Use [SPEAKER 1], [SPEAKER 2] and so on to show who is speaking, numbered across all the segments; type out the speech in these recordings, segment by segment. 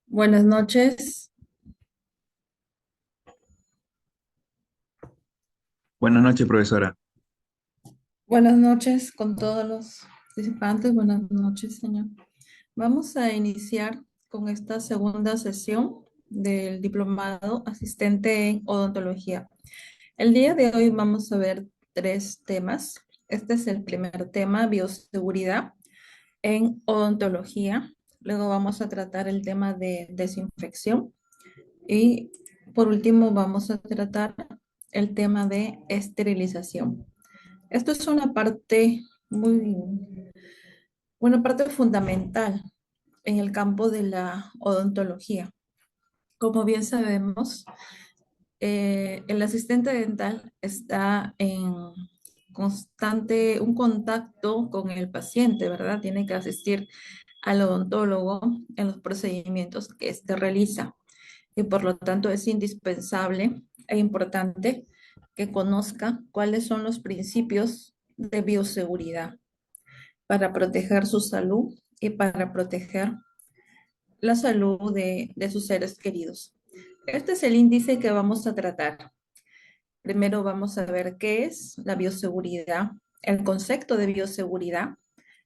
[SPEAKER 1] Buenas noches.
[SPEAKER 2] Buenas noches, profesora.
[SPEAKER 1] Buenas noches con todos los participantes. Buenas noches, señor. Vamos a iniciar con esta segunda sesión del diplomado asistente en odontología. El día de hoy vamos a ver tres temas. Este es el primer tema, bioseguridad en odontología. Luego vamos a tratar el tema de desinfección y por último vamos a tratar el tema de esterilización. Esto es una parte muy, una parte fundamental en el campo de la odontología. Como bien sabemos, el asistente dental está en constante, un contacto con el paciente, ¿verdad? Tiene que asistir al odontólogo en los procedimientos que éste realiza y por lo tanto es indispensable e importante que conozca cuáles son los principios de bioseguridad para proteger su salud y para proteger la salud de sus seres queridos. Este es el índice que vamos a tratar. Primero vamos a ver qué es la bioseguridad, el concepto de bioseguridad,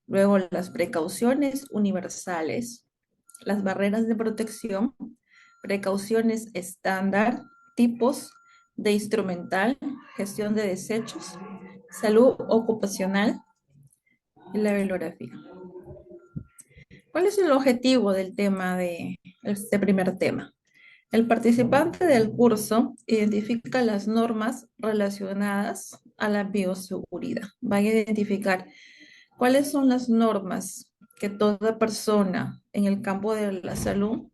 [SPEAKER 1] luego las precauciones universales, las barreras de protección, precauciones estándar, tipos de instrumental, gestión de desechos, salud ocupacional y la bibliografía. ¿Cuál es el objetivo del tema de este primer tema? El participante del curso identifica las normas relacionadas a la bioseguridad. Va a identificar cuáles son las normas que toda persona en el campo de la salud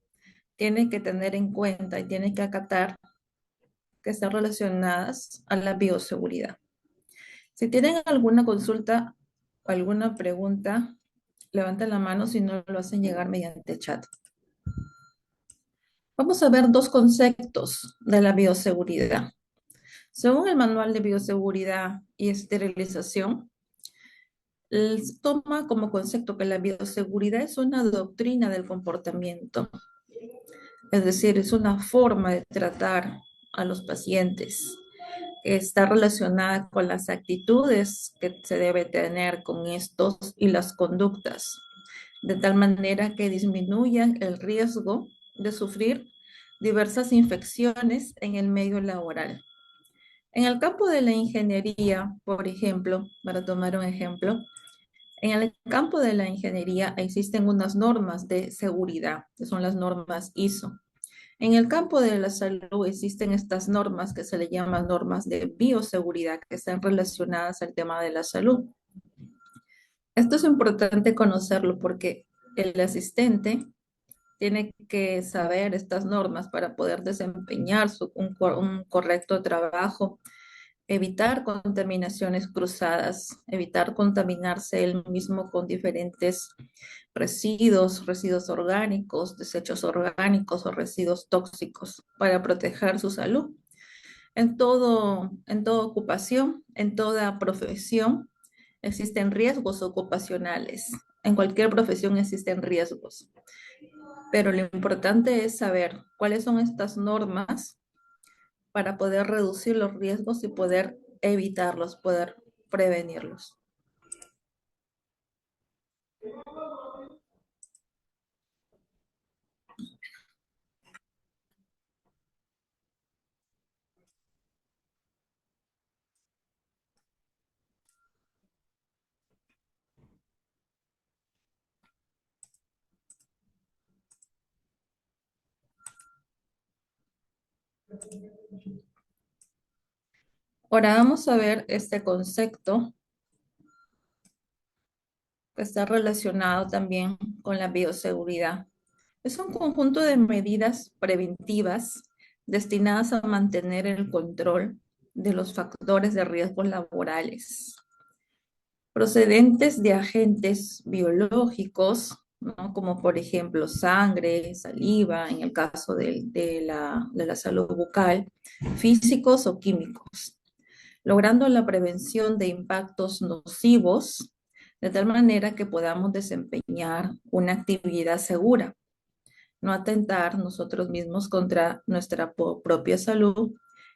[SPEAKER 1] tiene que tener en cuenta y tiene que acatar que están relacionadas a la bioseguridad. Si tienen alguna consulta o alguna pregunta, levanten la mano, si no lo hacen llegar mediante chat. Vamos a ver dos conceptos de la bioseguridad. Según el Manual de Bioseguridad y Esterilización, toma como concepto que la bioseguridad es una doctrina del comportamiento, es decir, es una forma de tratar a los pacientes. Está relacionada con las actitudes que se debe tener con estos y las conductas, de tal manera que disminuyan el riesgo de sufrir diversas infecciones en el medio laboral. En el campo de la ingeniería, por ejemplo, para tomar un ejemplo, en el campo de la ingeniería existen unas normas de seguridad, que son las normas ISO. En el campo de la salud existen estas normas que se le llaman normas de bioseguridad, que están relacionadas al tema de la salud. Esto es importante conocerlo porque el asistente tiene que saber estas normas para poder desempeñar un correcto trabajo, evitar contaminaciones cruzadas, evitar contaminarse él mismo con diferentes residuos orgánicos, desechos orgánicos o residuos tóxicos para proteger su salud. En toda ocupación, en toda profesión, existen riesgos ocupacionales. En cualquier profesión existen riesgos, pero lo importante es saber cuáles son estas normas para poder reducir los riesgos y poder evitarlos, poder prevenirlos. Ahora vamos a ver este concepto que está relacionado también con la bioseguridad. Es un conjunto de medidas preventivas destinadas a mantener el control de los factores de riesgos laborales procedentes de agentes biológicos, ¿no? Como por ejemplo sangre, saliva, en el caso de la salud bucal, físicos o químicos, logrando la prevención de impactos nocivos de tal manera que podamos desempeñar una actividad segura, no atentar nosotros mismos contra nuestra propia salud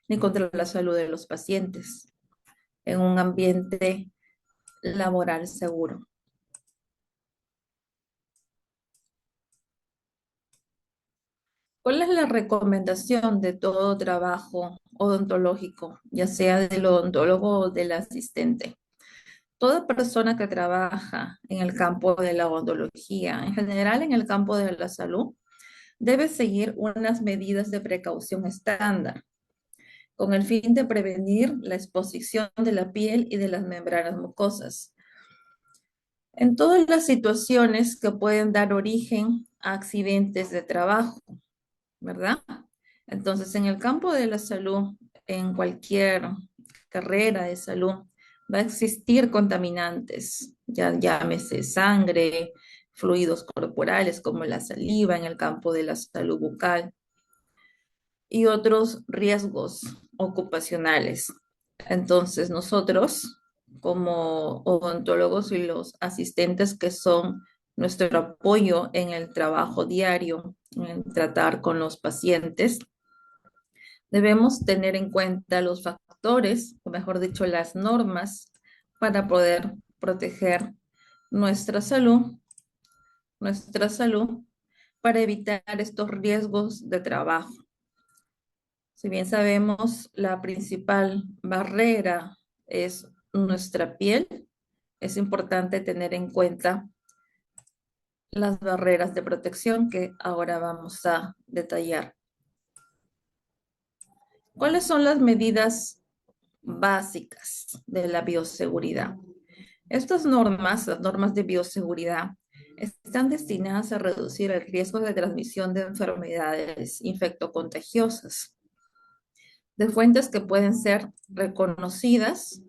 [SPEAKER 1] ni contra la salud de los pacientes en un ambiente laboral seguro. ¿Cuál es la recomendación de todo trabajo odontológico, ya sea del odontólogo o del asistente? Toda persona que trabaja en el campo de la odontología, en general en el campo de la salud, debe seguir unas medidas de precaución estándar con el fin de prevenir la exposición de la piel y de las membranas mucosas en todas las situaciones que pueden dar origen a accidentes de trabajo, ¿verdad? Entonces, en el campo de la salud, en cualquier carrera de salud, va a existir contaminantes, ya llámese sangre, fluidos corporales como la saliva en el campo de la salud bucal y otros riesgos ocupacionales. Entonces, nosotros, como odontólogos y los asistentes que son nuestro apoyo en el trabajo diario, en tratar con los pacientes, debemos tener en cuenta los factores, o mejor dicho, las normas para poder proteger nuestra salud, nuestra salud, para evitar estos riesgos de trabajo. Si bien sabemos, la principal barrera es nuestra piel, es importante tener en cuenta las barreras de protección que ahora vamos a detallar. ¿Cuáles son las medidas básicas de la bioseguridad? Estas normas, las normas de bioseguridad, están destinadas a reducir el riesgo de transmisión de enfermedades infectocontagiosas de fuentes que pueden ser reconocidas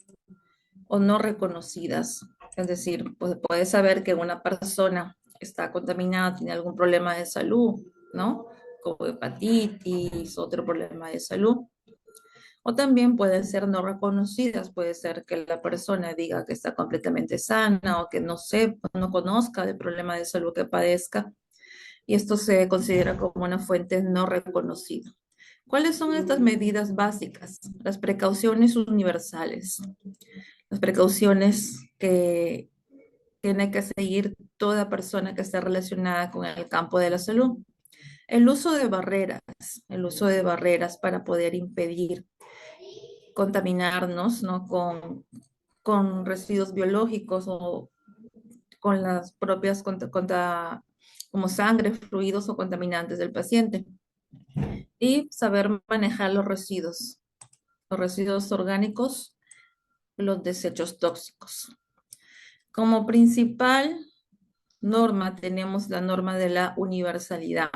[SPEAKER 1] o no reconocidas. Es decir, pues puedes saber que una persona está contaminada, tiene algún problema de salud, ¿no? Como hepatitis, otro problema de salud. O también pueden ser no reconocidas, puede ser que la persona diga que está completamente sana o que no sepa, no conozca el problema de salud que padezca, y esto se considera como una fuente no reconocida. ¿Cuáles son estas medidas básicas? Las precauciones universales, las precauciones que tiene que seguir toda persona que esté relacionada con el campo de la salud. El uso de barreras para poder impedir contaminarnos, ¿no? Con residuos biológicos o con las propias como sangre, fluidos o contaminantes del paciente. Y saber manejar los residuos orgánicos, los desechos tóxicos. Como principal norma tenemos la norma de la universalidad.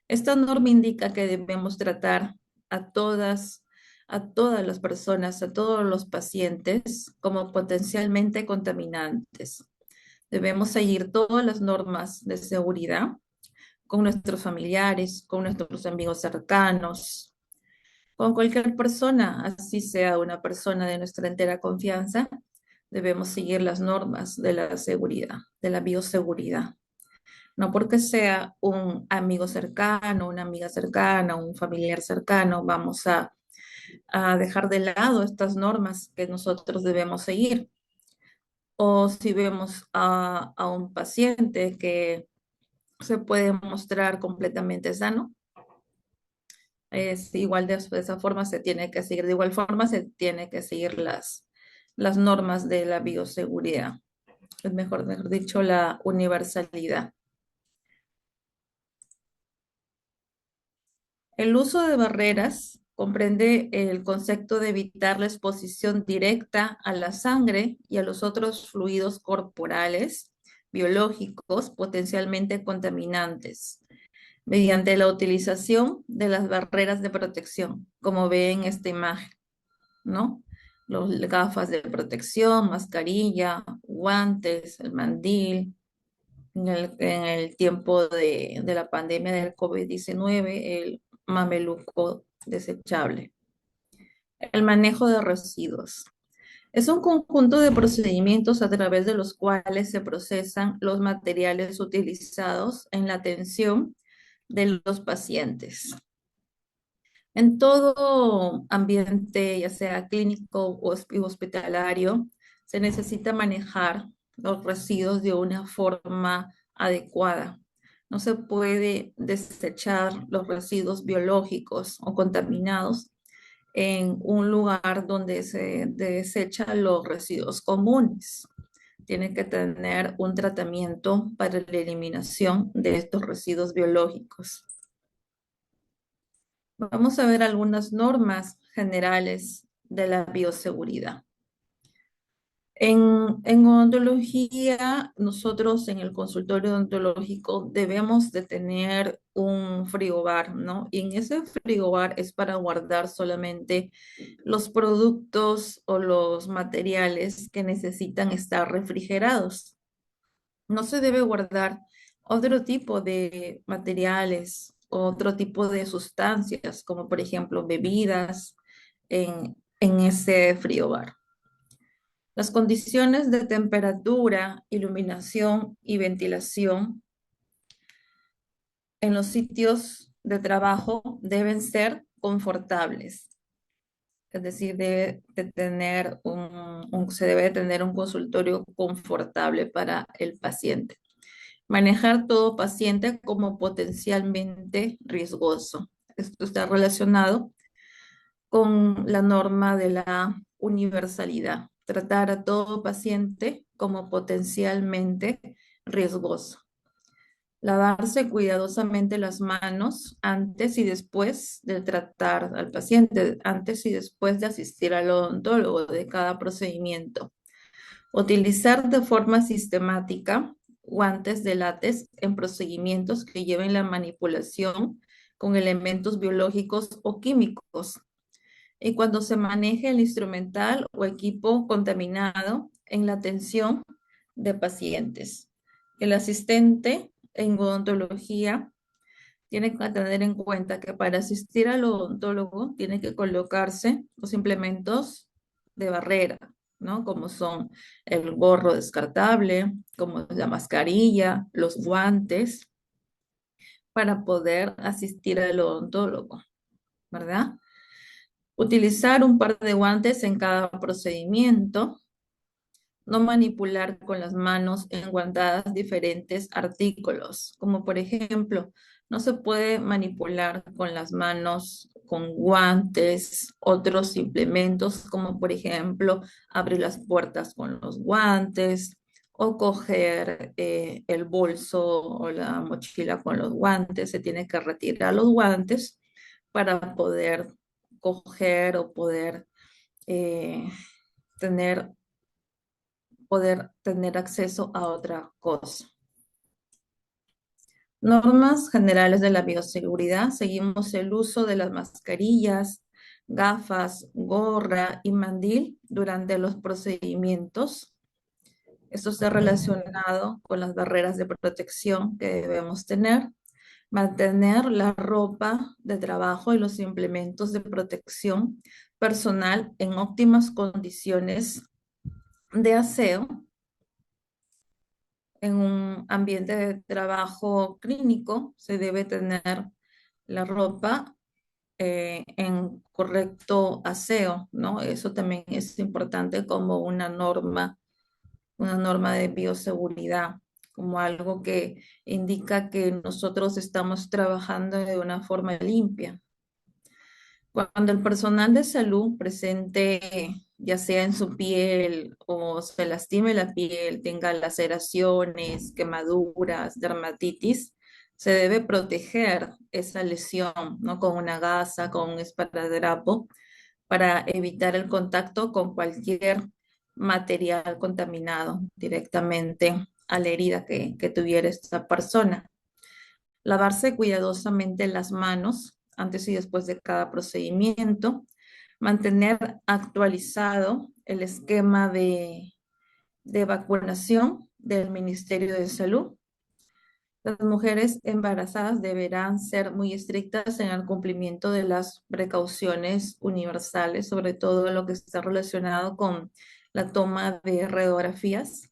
[SPEAKER 1] Esta norma indica que debemos tratar a todas las personas, a todos los pacientes como potencialmente contaminantes. Debemos seguir todas las normas de seguridad con nuestros familiares, con nuestros amigos cercanos, con cualquier persona, así sea una persona de nuestra entera confianza. Debemos seguir las normas de la seguridad, de la bioseguridad. No porque sea un amigo cercano, una amiga cercana, un familiar cercano, vamos a dejar de lado estas normas que nosotros debemos seguir. O si vemos a un paciente que se puede mostrar completamente sano, es igual de esa forma se tiene que seguir, de igual forma se tiene que seguir las normas de la bioseguridad, es mejor dicho, la universalidad. El uso de barreras comprende el concepto de evitar la exposición directa a la sangre y a los otros fluidos corporales biológicos potencialmente contaminantes mediante la utilización de las barreras de protección, como ve en esta imagen, ¿no? Los gafas de protección, mascarilla, guantes, el mandil. En el tiempo de la pandemia del COVID-19, el mameluco desechable. El manejo de residuos. Es un conjunto de procedimientos a través de los cuales se procesan los materiales utilizados en la atención de los pacientes. En todo ambiente, ya sea clínico o hospitalario, se necesita manejar los residuos de una forma adecuada. No se puede desechar los residuos biológicos o contaminados en un lugar donde se desechan los residuos comunes. Tiene que tener un tratamiento para la eliminación de estos residuos biológicos. Vamos a ver algunas normas generales de la bioseguridad. En odontología, nosotros en el consultorio odontológico debemos de tener un frigobar, ¿no? Y en ese frigobar es para guardar solamente los productos o los materiales que necesitan estar refrigerados. No se debe guardar otro tipo de materiales, otro tipo de sustancias, como por ejemplo bebidas en ese frigobar. Las condiciones de temperatura, iluminación y ventilación en los sitios de trabajo deben ser confortables. Es decir, se debe tener un consultorio confortable para el paciente. Manejar todo paciente como potencialmente riesgoso. Esto está relacionado con la norma de la universalidad. Tratar a todo paciente como potencialmente riesgoso. Lavarse cuidadosamente las manos antes y después de tratar al paciente, antes y después de asistir al odontólogo de cada procedimiento. Utilizar de forma sistemática guantes de látex en procedimientos que lleven la manipulación con elementos biológicos o químicos. Y cuando se maneje el instrumental o equipo contaminado en la atención de pacientes. El asistente en odontología tiene que tener en cuenta que para asistir al odontólogo tiene que colocarse los implementos de barrera, ¿no? Como son el gorro descartable, como es la mascarilla, los guantes, para poder asistir al odontólogo, ¿verdad? Utilizar un par de guantes en cada procedimiento. No manipular con las manos enguantadas diferentes artículos, como por ejemplo, no se puede manipular con las manos con guantes, otros implementos, como por ejemplo, abrir las puertas con los guantes o coger el bolso o la mochila con los guantes. Se tiene que retirar los guantes para poder coger o eh, tener poder tener acceso a otra cosa. Normas generales de la bioseguridad. Seguimos el uso de las mascarillas, gafas, gorra y mandil durante los procedimientos. Esto está relacionado con las barreras de protección que debemos tener. Mantener la ropa de trabajo y los implementos de protección personal en óptimas condiciones de aseo en un ambiente de trabajo clínico se debe tener la ropa en correcto aseo, ¿no? Eso también es importante como una norma de bioseguridad, como algo que indica que nosotros estamos trabajando de una forma limpia. Cuando el personal de salud presente, ya sea en su piel o se lastime la piel, tenga laceraciones, quemaduras, dermatitis, se debe proteger esa lesión, ¿no? Con una gasa, con un esparadrapo, para evitar el contacto con cualquier material contaminado directamente a la herida que tuviera esta persona. Lavarse cuidadosamente las manos antes y después de cada procedimiento, mantener actualizado el esquema de vacunación del Ministerio de Salud. Las mujeres embarazadas deberán ser muy estrictas en el cumplimiento de las precauciones universales, sobre todo lo que está relacionado con la toma de radiografías.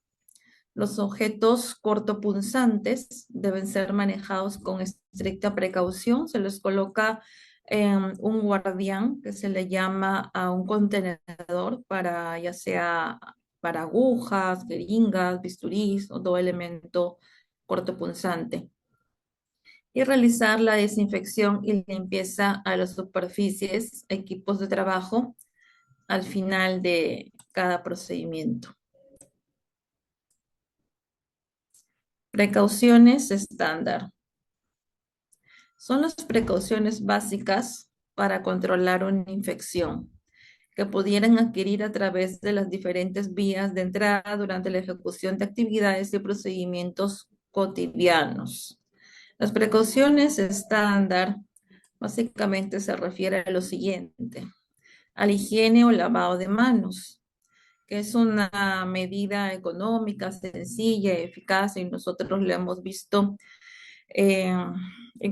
[SPEAKER 1] Los objetos cortopunzantes deben ser manejados con estricta precaución, se les coloca un guardián que se le llama a un contenedor para ya sea para agujas, jeringas, bisturís o todo elemento cortopunzante. Y realizar la desinfección y limpieza a las superficies, equipos de trabajo al final de cada procedimiento. Precauciones estándar. Son las precauciones básicas para controlar una infección que pudieran adquirir a través de las diferentes vías de entrada durante la ejecución de actividades y procedimientos cotidianos. Las precauciones estándar básicamente se refiere a lo siguiente: a la higiene o lavado de manos, que es una medida económica, sencilla, eficaz, y nosotros lo hemos visto eh,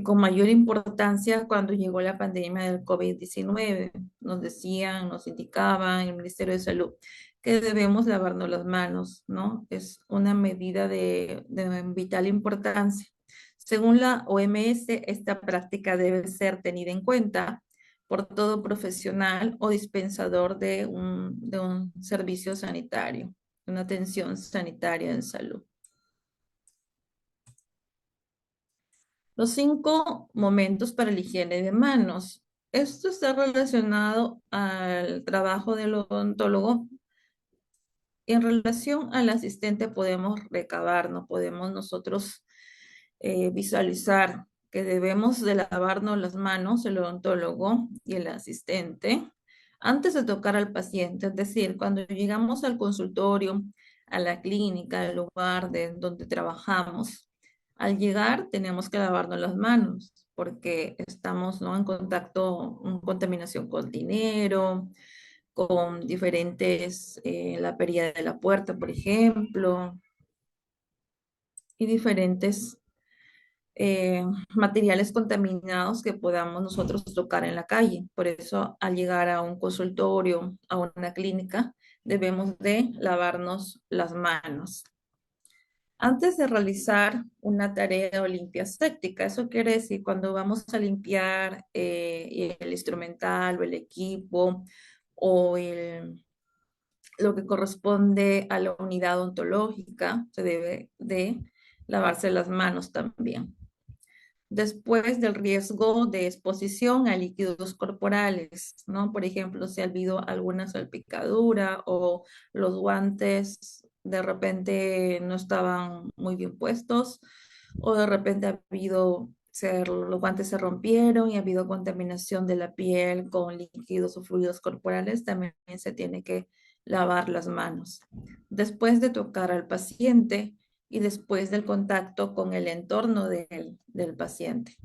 [SPEAKER 1] con mayor importancia cuando llegó la pandemia del COVID-19. Nos decían, nos indicaban el Ministerio de Salud que debemos lavarnos las manos, ¿no? Es una medida de vital importancia. Según la OMS, esta práctica debe ser tenida en cuenta por todo profesional o dispensador de un servicio sanitario, una atención sanitaria en salud. Los 5 momentos para la higiene de manos. Esto está relacionado al trabajo del odontólogo. En relación al asistente podemos recabar, no podemos nosotros visualizar que debemos de lavarnos las manos, el odontólogo y el asistente, antes de tocar al paciente. Es decir, cuando llegamos al consultorio, a la clínica, al lugar de donde trabajamos, al llegar tenemos que lavarnos las manos porque estamos, ¿no?, en contacto, en contaminación con dinero, con diferentes, la perilla de la puerta, por ejemplo, y diferentes materiales contaminados que podamos nosotros tocar en la calle. Por eso, al llegar a un consultorio, a una clínica, debemos de lavarnos las manos. Antes de realizar una tarea o limpia séptica, eso quiere decir cuando vamos a limpiar el instrumental o el equipo o lo que corresponde a la unidad odontológica, se debe de lavarse las manos también. Después del riesgo de exposición a líquidos corporales, ¿no? Por ejemplo, si ha habido alguna salpicadura o los guantes de repente no estaban muy bien puestos, o de repente los guantes se rompieron y ha habido contaminación de la piel con líquidos o fluidos corporales, también se tiene que lavar las manos. Después de tocar al paciente, y después del contacto con el entorno del paciente.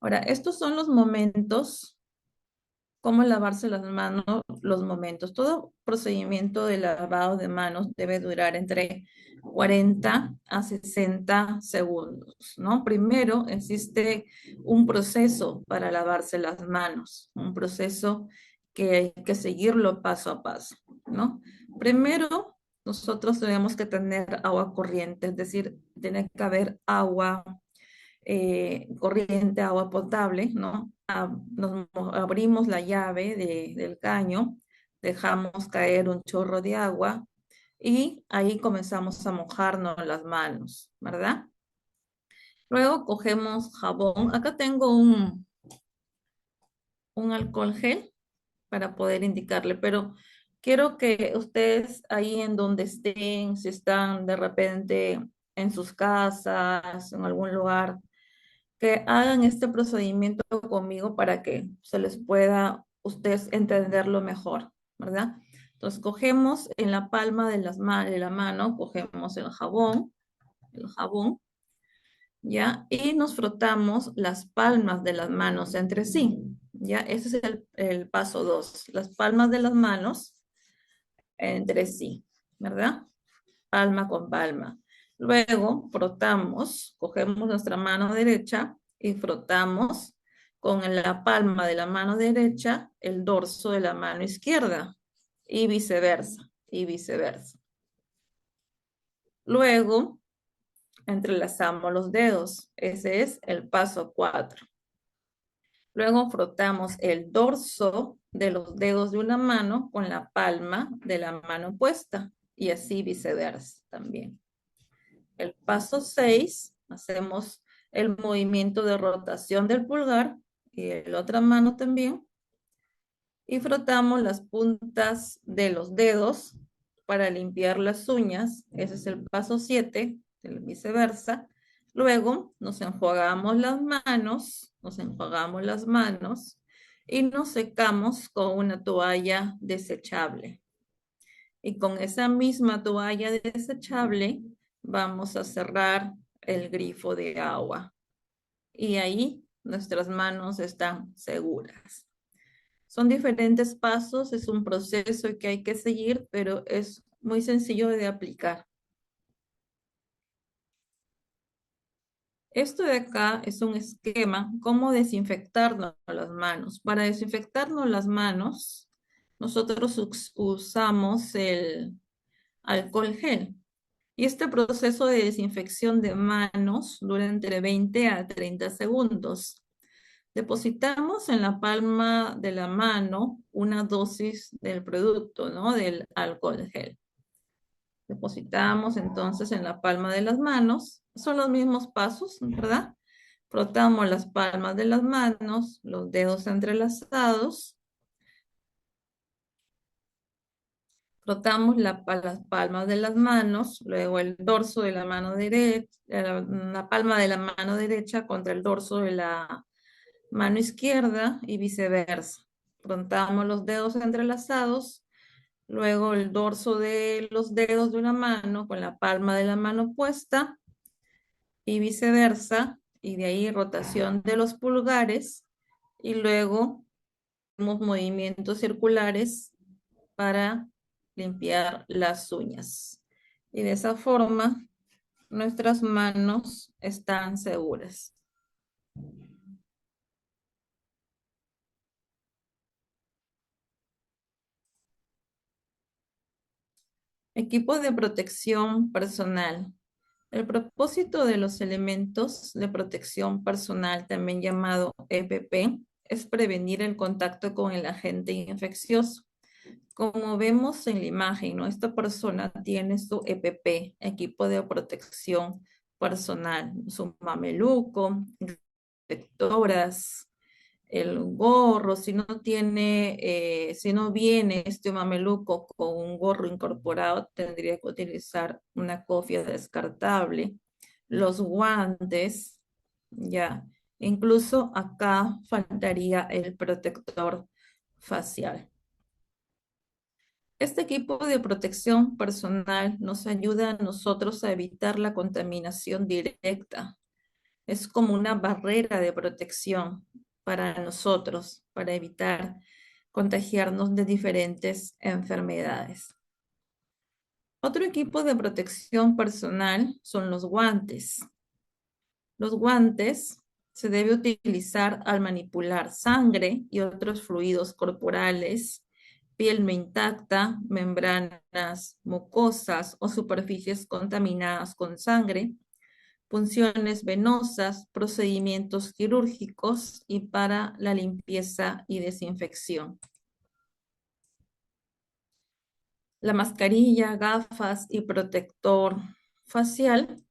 [SPEAKER 1] Ahora, estos son los momentos, cómo lavarse las manos, los momentos. Todo procedimiento de lavado de manos debe durar entre 40 a 60 segundos, ¿no? Primero existe un proceso para lavarse las manos, un proceso que hay que seguirlo paso a paso, ¿no? Primero, nosotros tenemos que tener agua corriente, es decir, tiene que haber agua corriente, agua potable, ¿no? Abrimos la llave del caño, dejamos caer un chorro de agua y ahí comenzamos a mojarnos las manos, ¿verdad? Luego cogemos jabón. Acá tengo un alcohol gel para poder indicarle, pero quiero que ustedes ahí en donde estén, si están de repente en sus casas, en algún lugar, que hagan este procedimiento conmigo para que se les pueda ustedes entenderlo mejor, ¿verdad? Entonces cogemos en la palma de de la mano, cogemos el jabón, ¿ya? Y nos frotamos las palmas de las manos entre sí, ¿ya? Ese es el paso 2, las palmas de las manos entre sí, ¿verdad? Palma con palma. Luego frotamos, cogemos nuestra mano derecha y frotamos con la palma de la mano derecha el dorso de la mano izquierda y viceversa, y viceversa. Luego entrelazamos los dedos. Ese es el paso 4. Luego frotamos el dorso de los dedos de una mano con la palma de la mano opuesta y así viceversa también. El paso 6, hacemos el movimiento de rotación del pulgar y la otra mano también y frotamos las puntas de los dedos para limpiar las uñas. Ese es el paso 7, viceversa. Luego nos enjuagamos las manos y nos secamos con una toalla desechable. Y con esa misma toalla desechable vamos a cerrar el grifo de agua. Y ahí nuestras manos están seguras. Son diferentes pasos, es un proceso que hay que seguir, pero es muy sencillo de aplicar. Esto de acá es un esquema, cómo desinfectarnos las manos. Para desinfectarnos las manos, nosotros usamos el alcohol gel. Y este proceso de desinfección de manos dura entre 20 a 30 segundos. Depositamos en la palma de la mano una dosis del producto, ¿no? Del alcohol gel. Depositamos entonces en la palma de las manos. Son los mismos pasos, ¿verdad? Frotamos las palmas de las manos, los dedos entrelazados. Frotamos las palmas de las manos, luego el dorso de la mano derecha, la palma de la mano derecha contra el dorso de la mano izquierda y viceversa. Frotamos los dedos entrelazados, luego el dorso de los dedos de una mano con la palma de la mano opuesta y viceversa, y de ahí rotación de los pulgares y luego hacemos movimientos circulares para limpiar las uñas. Y de esa forma nuestras manos están seguras. Equipo de protección personal. El propósito de los elementos de protección personal, también llamado EPP, es prevenir el contacto con el agente infeccioso. Como vemos en la imagen, ¿no? Esta persona tiene su EPP, equipo de protección personal, su mameluco, protectoras, el gorro, si no tiene, si no viene este mameluco con un gorro incorporado, tendría que utilizar una cofia descartable, los guantes, ya, incluso acá faltaría el protector facial. Este equipo de protección personal nos ayuda a nosotros a evitar la contaminación directa. Es como una barrera de protección para nosotros, para evitar contagiarnos de diferentes enfermedades. Otro equipo de protección personal son los guantes. Los guantes se debe utilizar al manipular sangre y otros fluidos corporales, piel no intacta, membranas mucosas o superficies contaminadas con sangre, punciones venosas, procedimientos quirúrgicos y para la limpieza y desinfección. La mascarilla, gafas y protector facial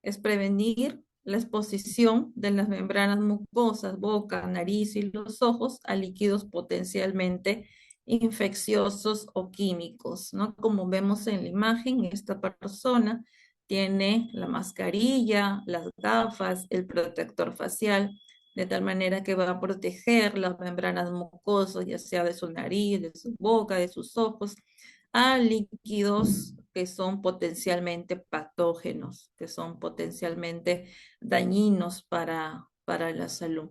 [SPEAKER 1] es prevenir la exposición de las membranas mucosas, boca, nariz y los ojos a líquidos potencialmente infecciosos o químicos, ¿no? Como vemos en la imagen, esta persona tiene la mascarilla, las gafas, el protector facial, de tal manera que va a proteger las membranas mucosas, ya sea de su nariz, de su boca, de sus ojos, a líquidos que son potencialmente patógenos, que son potencialmente dañinos para la salud.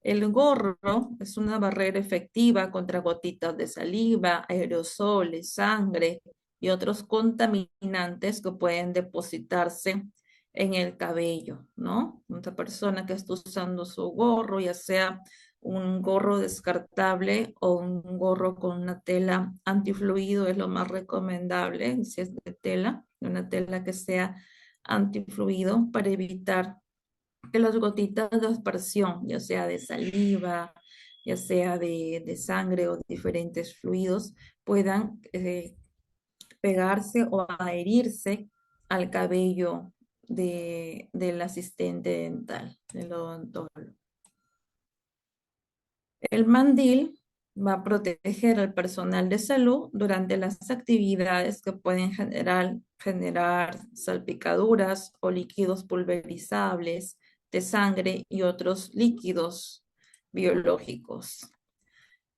[SPEAKER 1] El gorro es una barrera efectiva contra gotitas de saliva, aerosoles, sangre y otros contaminantes que pueden depositarse en el cabello, ¿no? Una persona que está usando su gorro, ya sea un gorro descartable o un gorro con una tela antifluido es lo más recomendable, si es de tela, una tela que sea antifluido para evitar que las gotitas de aspersión, ya sea de saliva, ya sea de sangre o diferentes fluidos, puedan pegarse o adherirse al cabello del asistente dental, del odontólogo. El mandil va a proteger al personal de salud durante las actividades que pueden generar salpicaduras o líquidos pulverizables de sangre y otros líquidos biológicos.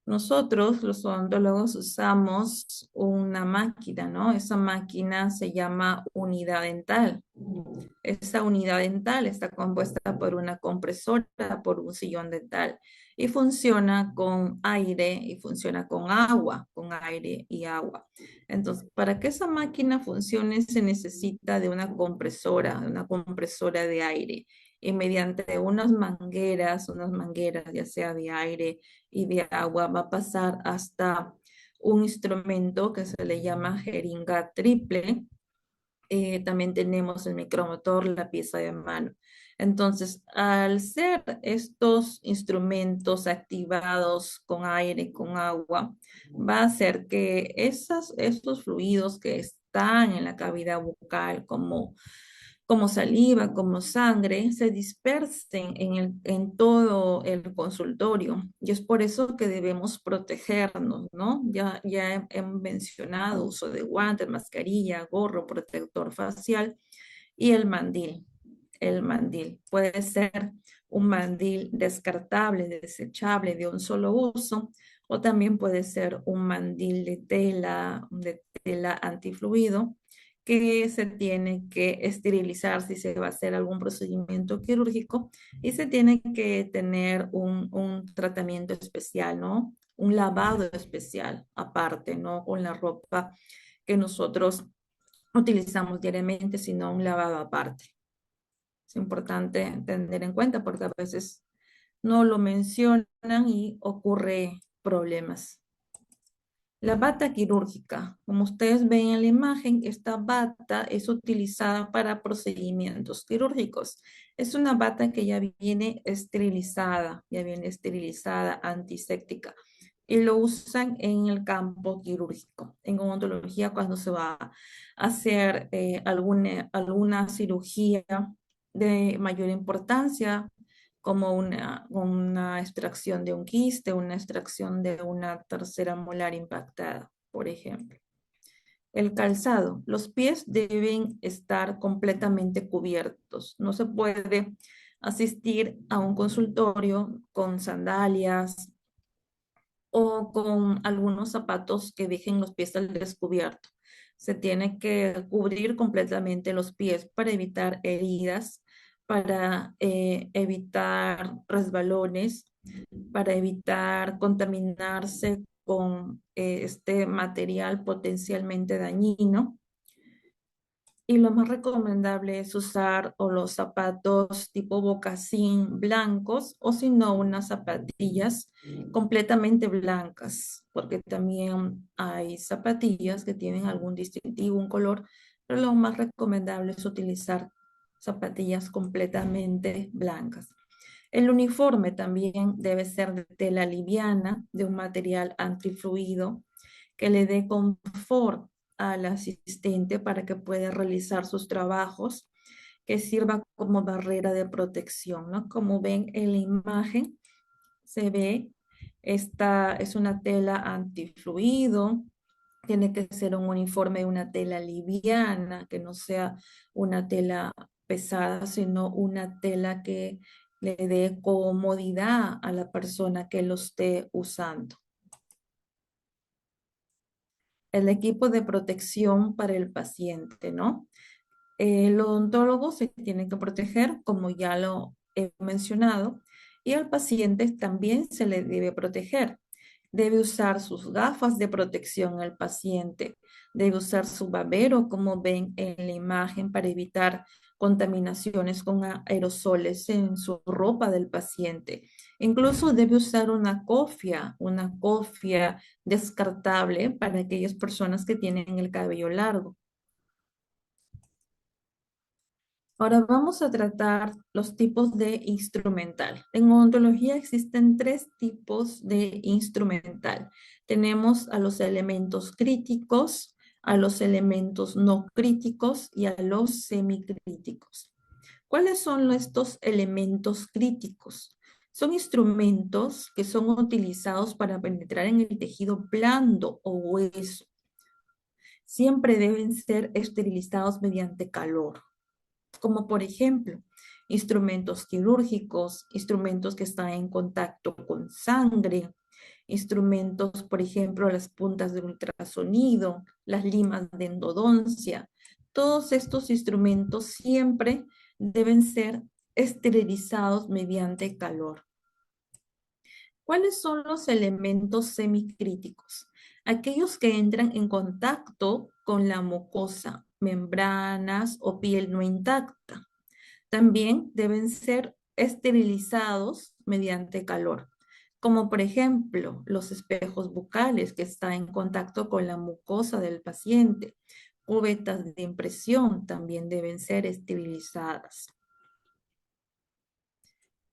[SPEAKER 1] Nosotros, los odontólogos, usamos una máquina, ¿no? Esa máquina se llama unidad dental. Esa unidad dental está compuesta por una compresora, por un sillón dental y funciona con aire y funciona con aire y agua. Entonces, para que esa máquina funcione se necesita de una compresora de aire y mediante unas mangueras ya sea de aire y de agua, va a pasar hasta un instrumento que se le llama jeringa triple. También tenemos el micromotor, la pieza de mano. Entonces, al ser estos instrumentos activados con aire, con agua, va a hacer que estos fluidos que están en la cavidad bucal, como saliva, como sangre, se dispersen en todo el consultorio. Y es por eso que debemos protegernos, ¿no? Ya he mencionado uso de guantes, mascarilla, gorro, protector facial y el mandil. El mandil puede ser un mandil descartable, desechable, de un solo uso, o también puede ser un mandil de tela antifluido que se tiene que esterilizar si se va a hacer algún procedimiento quirúrgico y se tiene que tener un tratamiento especial, ¿no? Un lavado especial aparte, ¿no? Con la ropa que nosotros utilizamos diariamente, sino un lavado aparte. Es importante tener en cuenta porque a veces no lo mencionan y ocurre problemas. La bata quirúrgica, como ustedes ven en la imagen, esta bata es utilizada para procedimientos quirúrgicos. Es una bata que ya viene esterilizada, antiséptica, y lo usan en el campo quirúrgico. En odontología, cuando se va a hacer alguna cirugía de mayor importancia, como una extracción de un quiste, una extracción de una tercera molar impactada, por ejemplo. El calzado. Los pies deben estar completamente cubiertos. No se puede asistir a un consultorio con sandalias o con algunos zapatos que dejen los pies al descubierto. Se tiene que cubrir completamente los pies para evitar heridas, para evitar resbalones, para evitar contaminarse con este material potencialmente dañino. Y lo más recomendable es usar o los zapatos tipo mocasín blancos o si no unas zapatillas completamente blancas, porque también hay zapatillas que tienen algún distintivo, un color, pero lo más recomendable es utilizar zapatillas completamente blancas. El uniforme también debe ser de tela liviana, de un material antifluido que le dé confort al asistente para que pueda realizar sus trabajos, que sirva como barrera de protección, ¿no? Como ven en la imagen, se ve, esta es una tela antifluido, tiene que ser un uniforme de una tela liviana, que no sea una tela pesada, sino una tela que le dé comodidad a la persona que lo esté usando. El equipo de protección para el paciente, ¿no? El odontólogo se tiene que proteger, como ya lo he mencionado, y al paciente también se le debe proteger. Debe usar sus gafas de protección al paciente, debe usar su babero, como ven en la imagen, para evitar contaminaciones con aerosoles en su ropa del paciente. Incluso debe usar una cofia descartable para aquellas personas que tienen el cabello largo. Ahora vamos a tratar los tipos de instrumental. En odontología existen tres tipos de instrumental. Tenemos a los elementos críticos, a los elementos no críticos y a los semicríticos. ¿Cuáles son estos elementos críticos? Son instrumentos que son utilizados para penetrar en el tejido blando o hueso. Siempre deben ser esterilizados mediante calor, como por ejemplo instrumentos quirúrgicos, instrumentos que están en contacto con sangre, instrumentos, por ejemplo, las puntas de ultrasonido, las limas de endodoncia. Todos estos instrumentos siempre deben ser esterilizados mediante calor. ¿Cuáles son los elementos semicríticos? Aquellos que entran en contacto con la mucosa, membranas o piel no intacta. También deben ser esterilizados mediante calor, como por ejemplo los espejos bucales que están en contacto con la mucosa del paciente. Cubetas de impresión también deben ser esterilizadas.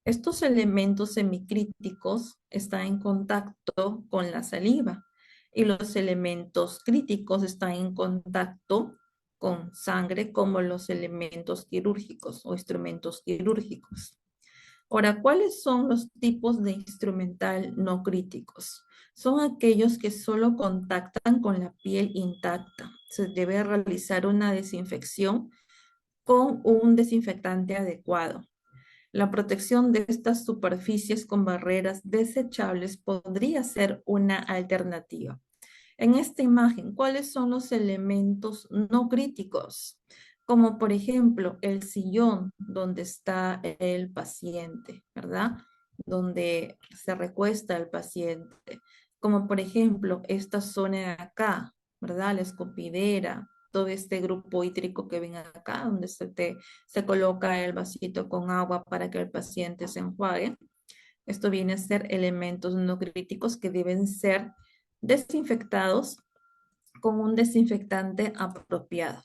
[SPEAKER 1] Estos elementos semicríticos están en contacto con la saliva y los elementos críticos están en contacto con sangre como los elementos quirúrgicos o instrumentos quirúrgicos. Ahora, ¿cuáles son los tipos de instrumental no críticos? Son aquellos que solo contactan con la piel intacta. Se debe realizar una desinfección con un desinfectante adecuado. La protección de estas superficies con barreras desechables podría ser una alternativa. En esta imagen, ¿cuáles son los elementos no críticos? Como por ejemplo el sillón donde está el paciente, ¿verdad? Donde se recuesta el paciente. Como por ejemplo esta zona de acá, ¿verdad? La escupidera, todo este grupo hídrico que ven acá, donde se coloca el vasito con agua para que el paciente se enjuague. Esto viene a ser elementos no críticos que deben ser desinfectados con un desinfectante apropiado.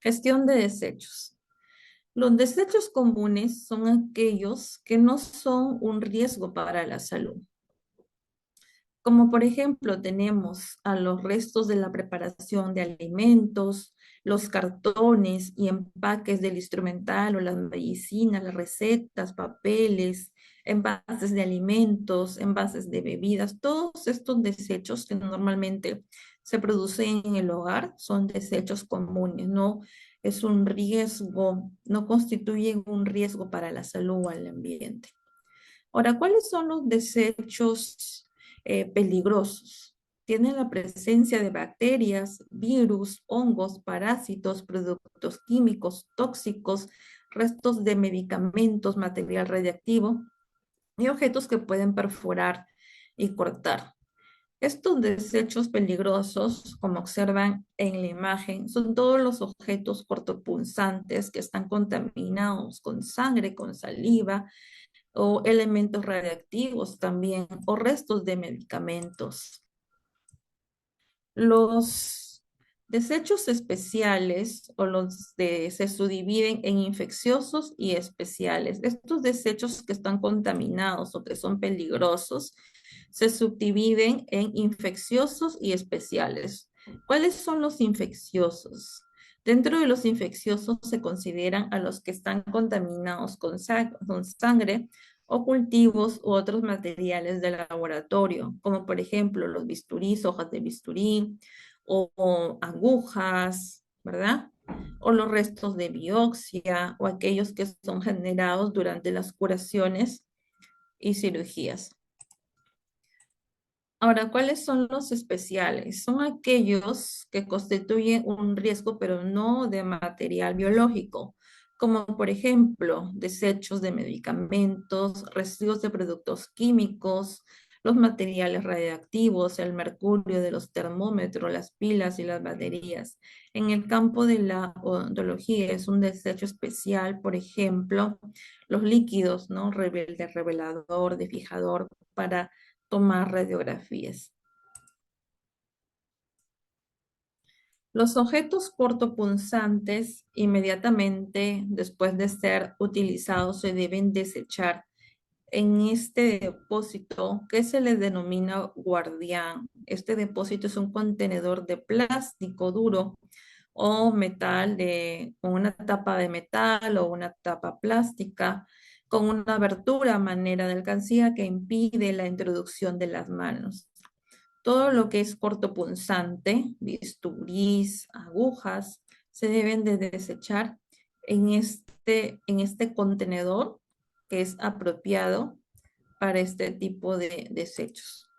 [SPEAKER 1] Gestión de desechos. Los desechos comunes son aquellos que no son un riesgo para la salud. Como por ejemplo tenemos a los restos de la preparación de alimentos, los cartones y empaques del instrumental o las medicinas, las recetas, papeles, envases de alimentos, envases de bebidas, todos estos desechos que normalmente se producen en el hogar son desechos comunes, no es un riesgo, no constituyen un riesgo para la salud o al ambiente. Ahora, ¿cuáles son los desechos peligrosos? Tienen la presencia de bacterias, virus, hongos, parásitos, productos químicos, tóxicos, restos de medicamentos, material radiactivo y objetos que pueden perforar y cortar. Estos desechos peligrosos, como observan en la imagen, son todos los objetos cortopunzantes que están contaminados con sangre, con saliva, o elementos radiactivos también, o restos de medicamentos. Los desechos especiales se subdividen en infecciosos y especiales. Estos desechos que están contaminados o que son peligrosos se subdividen en infecciosos y especiales. ¿Cuáles son los infecciosos? Dentro de los infecciosos se consideran a los que están contaminados con sangre o cultivos u otros materiales de laboratorio, como por ejemplo los bisturís, hojas de bisturí o agujas, ¿verdad? O los restos de biopsia o aquellos que son generados durante las curaciones y cirugías. Ahora, ¿cuáles son los especiales? Son aquellos que constituyen un riesgo, pero no de material biológico, como por ejemplo desechos de medicamentos, residuos de productos químicos, los materiales radiactivos, el mercurio de los termómetros, las pilas y las baterías. En el campo de la odontología es un desecho especial, por ejemplo, los líquidos, ¿no? De revelador, de fijador para tomar radiografías. Los objetos cortopunzantes inmediatamente después de ser utilizados se deben desechar en este depósito que se le denomina guardián. Este depósito es un contenedor de plástico duro o metal con una tapa de metal o una tapa plástica con una abertura a manera de alcancía que impide la introducción de las manos. Todo lo que es cortopunzante, bisturís, agujas, se deben de desechar en este contenedor que es apropiado para este tipo de desechos.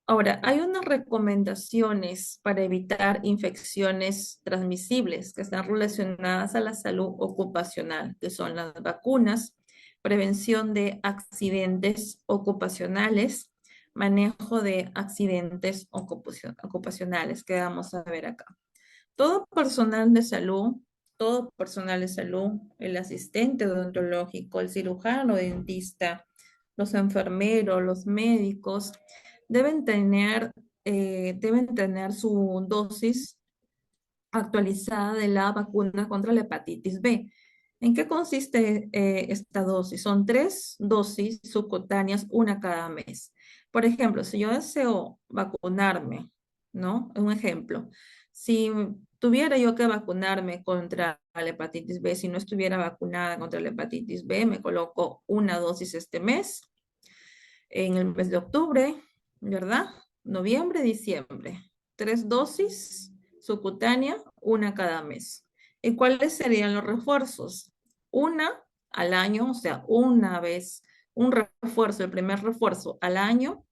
[SPEAKER 1] Ahora, hay unas recomendaciones para evitar infecciones transmisibles que están relacionadas a la salud ocupacional, que son las vacunas, prevención de accidentes ocupacionales, manejo de accidentes ocupacionales, que vamos a ver acá. Todo personal de salud, todo personal de salud, el asistente odontológico, el cirujano dentista, los enfermeros, los médicos, deben tener, deben tener su dosis actualizada de la vacuna contra la hepatitis B. ¿En qué consiste esta dosis? Son 3 dosis subcutáneas, una cada mes. Por ejemplo, si yo deseo vacunarme, ¿no? Un ejemplo, si tuviera yo que vacunarme contra la hepatitis B, si no estuviera vacunada contra la hepatitis B, me coloco una dosis este mes, en el mes de octubre, ¿verdad? Noviembre, diciembre. 3 dosis subcutánea, una cada mes. ¿Y cuáles serían los refuerzos? Una al año, o sea, una vez, un refuerzo, el primer refuerzo al año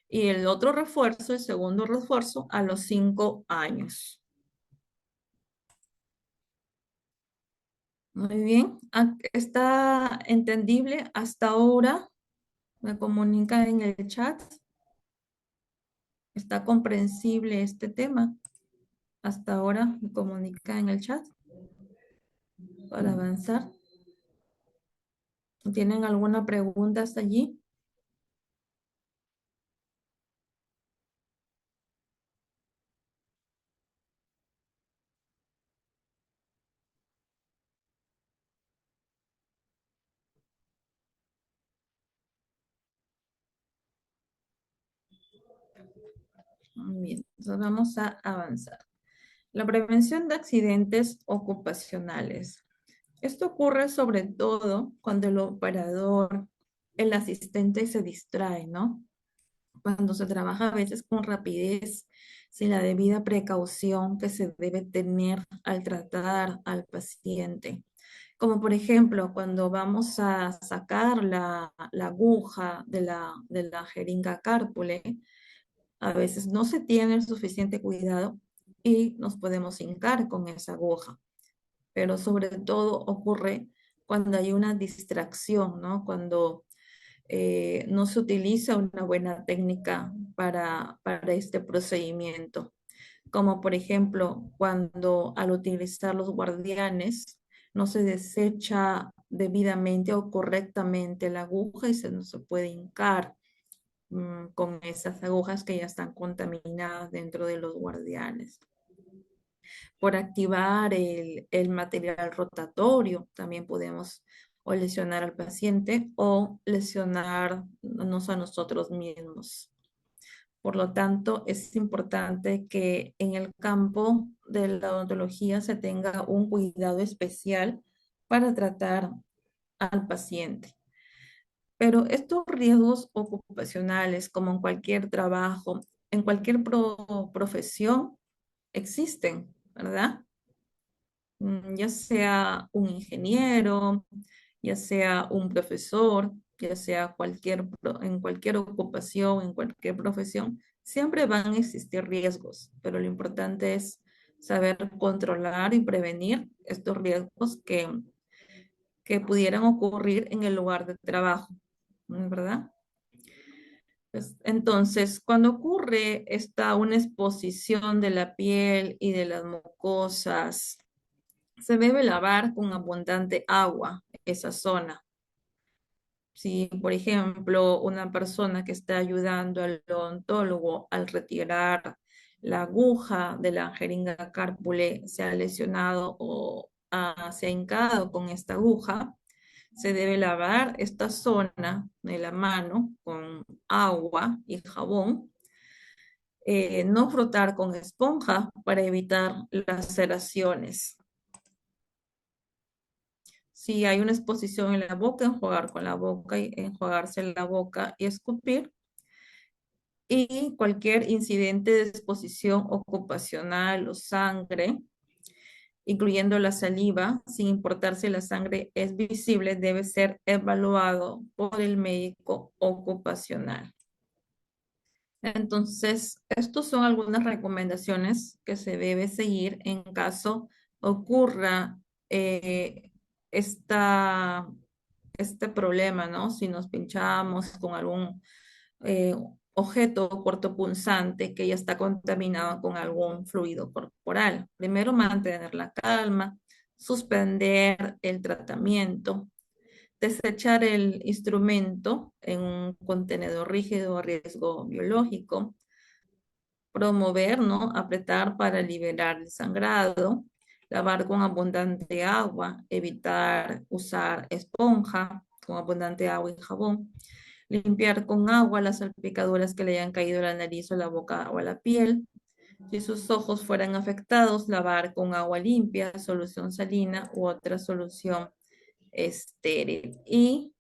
[SPEAKER 1] y el otro refuerzo, el segundo refuerzo, a los 5 años. Muy bien, ¿está entendible hasta ahora? Me comunica en el chat. ¿Está comprensible este tema? Hasta ahora me comunica en el chat para avanzar. ¿Tienen alguna pregunta hasta allí? Bien, entonces vamos a avanzar. La prevención de accidentes ocupacionales. Esto ocurre sobre todo cuando el operador, el asistente se distrae, ¿no? Cuando se trabaja a veces con rapidez, sin la debida precaución que se debe tener al tratar al paciente. Como por ejemplo, cuando vamos a sacar la aguja de la jeringa cárpule, a veces no se tiene el suficiente cuidado y nos podemos hincar con esa aguja. Pero sobre todo ocurre cuando hay una distracción, ¿no? Cuando no se utiliza una buena técnica para este procedimiento, como por ejemplo cuando al utilizar los guardianes no se desecha debidamente o correctamente la aguja y no se puede hincar con esas agujas que ya están contaminadas dentro de los guardianes. Por activar el material rotatorio, también podemos o lesionar al paciente o lesionarnos a nosotros mismos. Por lo tanto, es importante que en el campo de la odontología se tenga un cuidado especial para tratar al paciente. Pero estos riesgos ocupacionales, como en cualquier trabajo, en cualquier profesión, existen, ¿verdad? Ya sea un ingeniero, ya sea un profesor, ya sea en cualquier ocupación, en cualquier profesión, siempre van a existir riesgos, pero lo importante es saber controlar y prevenir estos riesgos que pudieran ocurrir en el lugar de trabajo, ¿verdad? Entonces, cuando ocurre una exposición de la piel y de las mucosas, se debe lavar con abundante agua esa zona. Si, por ejemplo, una persona que está ayudando al odontólogo al retirar la aguja de la jeringa cárpule se ha lesionado o se ha hincado con esta aguja, se debe lavar esta zona de la mano con agua y jabón, no frotar con esponja para evitar laceraciones. Si hay una exposición en la boca, enjuagar con la boca y enjuagarse la boca y escupir. Y cualquier incidente de exposición ocupacional o sangre, incluyendo la saliva, sin importar si la sangre es visible, debe ser evaluado por el médico ocupacional. Entonces, estos son algunas recomendaciones que se debe seguir en caso ocurra eh, esta, este problema, ¿no? Si nos pinchamos con algún eh, objeto cortopunzante que ya está contaminado con algún fluido corporal. Primero, mantener la calma, suspender el tratamiento, desechar el instrumento en un contenedor rígido a riesgo biológico, promover, ¿no? Apretar para liberar el sangrado, lavar con abundante agua, evitar usar esponja con abundante agua y jabón, limpiar con agua las salpicaduras que le hayan caído a la nariz o la boca o a la piel. Si sus ojos fueran afectados, lavar con agua limpia, solución salina u otra solución estéril. Y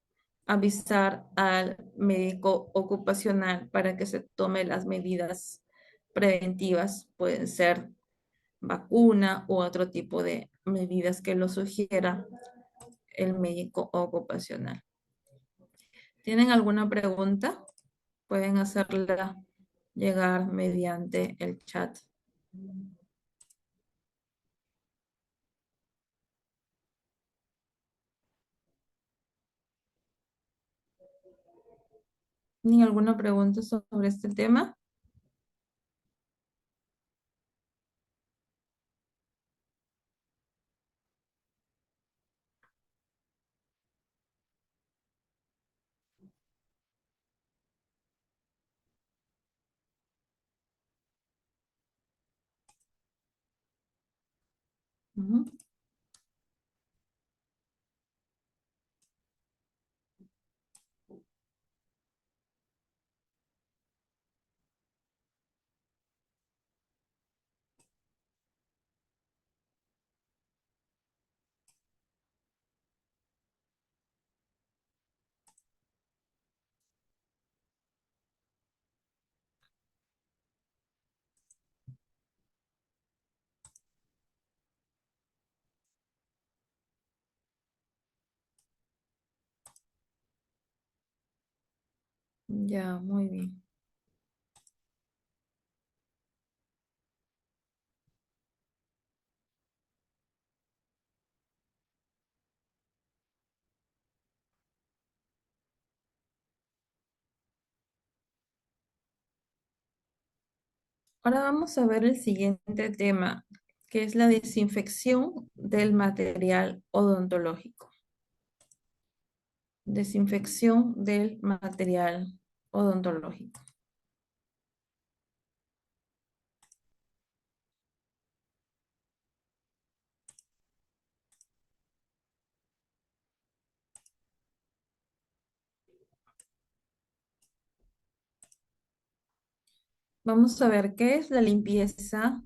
[SPEAKER 1] avisar al médico ocupacional para que se tome las medidas preventivas. Pueden ser vacuna u otro tipo de medidas que lo sugiera el médico ocupacional. ¿Tienen alguna pregunta? Pueden hacerla llegar mediante el chat. ¿Tienen alguna pregunta sobre este tema? Ujú. Ya, muy bien. Ahora vamos a ver el siguiente tema, que es la desinfección del material odontológico. Desinfección del material odontológico. Vamos a ver qué es la limpieza,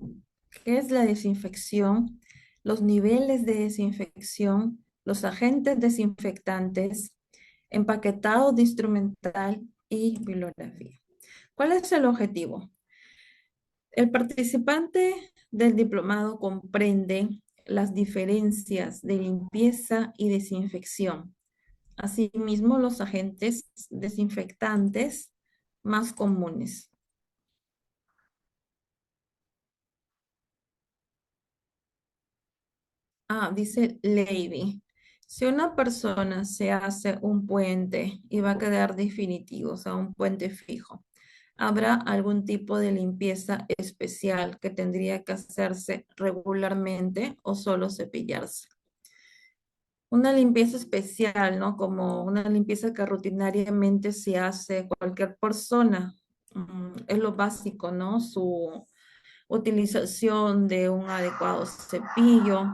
[SPEAKER 1] qué es la desinfección, los niveles de desinfección, los agentes desinfectantes, empaquetado de instrumental y bibliografía. ¿Cuál es el objetivo? El participante del diplomado comprende las diferencias de limpieza y desinfección. Asimismo, los agentes desinfectantes más comunes. Dice Levy. Si una persona se hace un puente y va a quedar definitivo, o sea, un puente fijo, ¿habrá algún tipo de limpieza especial que tendría que hacerse regularmente o solo cepillarse? Una limpieza especial, ¿no? Como una limpieza que rutinariamente se hace cualquier persona. Es lo básico, ¿no? Su utilización de un adecuado cepillo,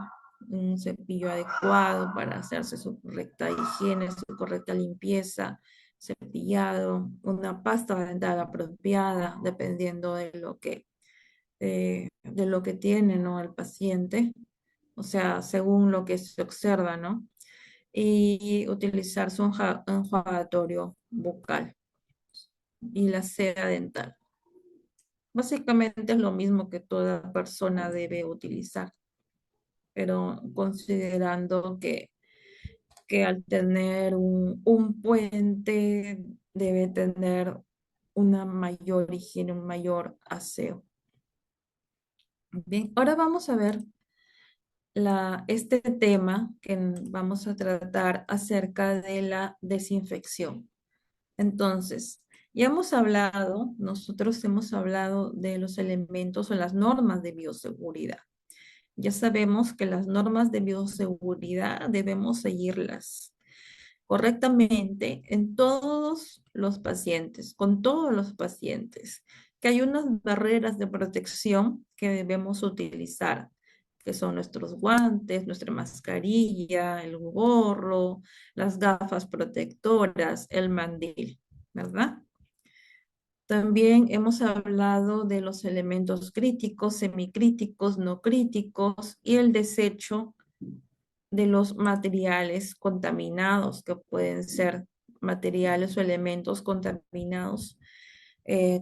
[SPEAKER 1] un cepillo adecuado para hacerse su correcta higiene, su correcta limpieza, cepillado, una pasta dental apropiada, dependiendo de lo que tiene, ¿no? El paciente, o sea, según lo que se observa, ¿no? Y utilizar su enjuagatorio bucal y la cera dental. Básicamente es lo mismo que toda persona debe utilizar, pero considerando que al tener un puente debe tener una mayor higiene, un mayor aseo. Bien, ahora vamos a ver este tema que vamos a tratar acerca de la desinfección. Entonces, ya hemos hablado, nosotros hemos hablado de los elementos o las normas de bioseguridad. Ya sabemos que las normas de bioseguridad debemos seguirlas correctamente en todos los pacientes, con todos los pacientes, que hay unas barreras de protección que debemos utilizar, que son nuestros guantes, nuestra mascarilla, el gorro, las gafas protectoras, el mandil, ¿verdad? También hemos hablado de los elementos críticos, semicríticos, no críticos y el desecho de los materiales contaminados, que pueden ser materiales o elementos contaminados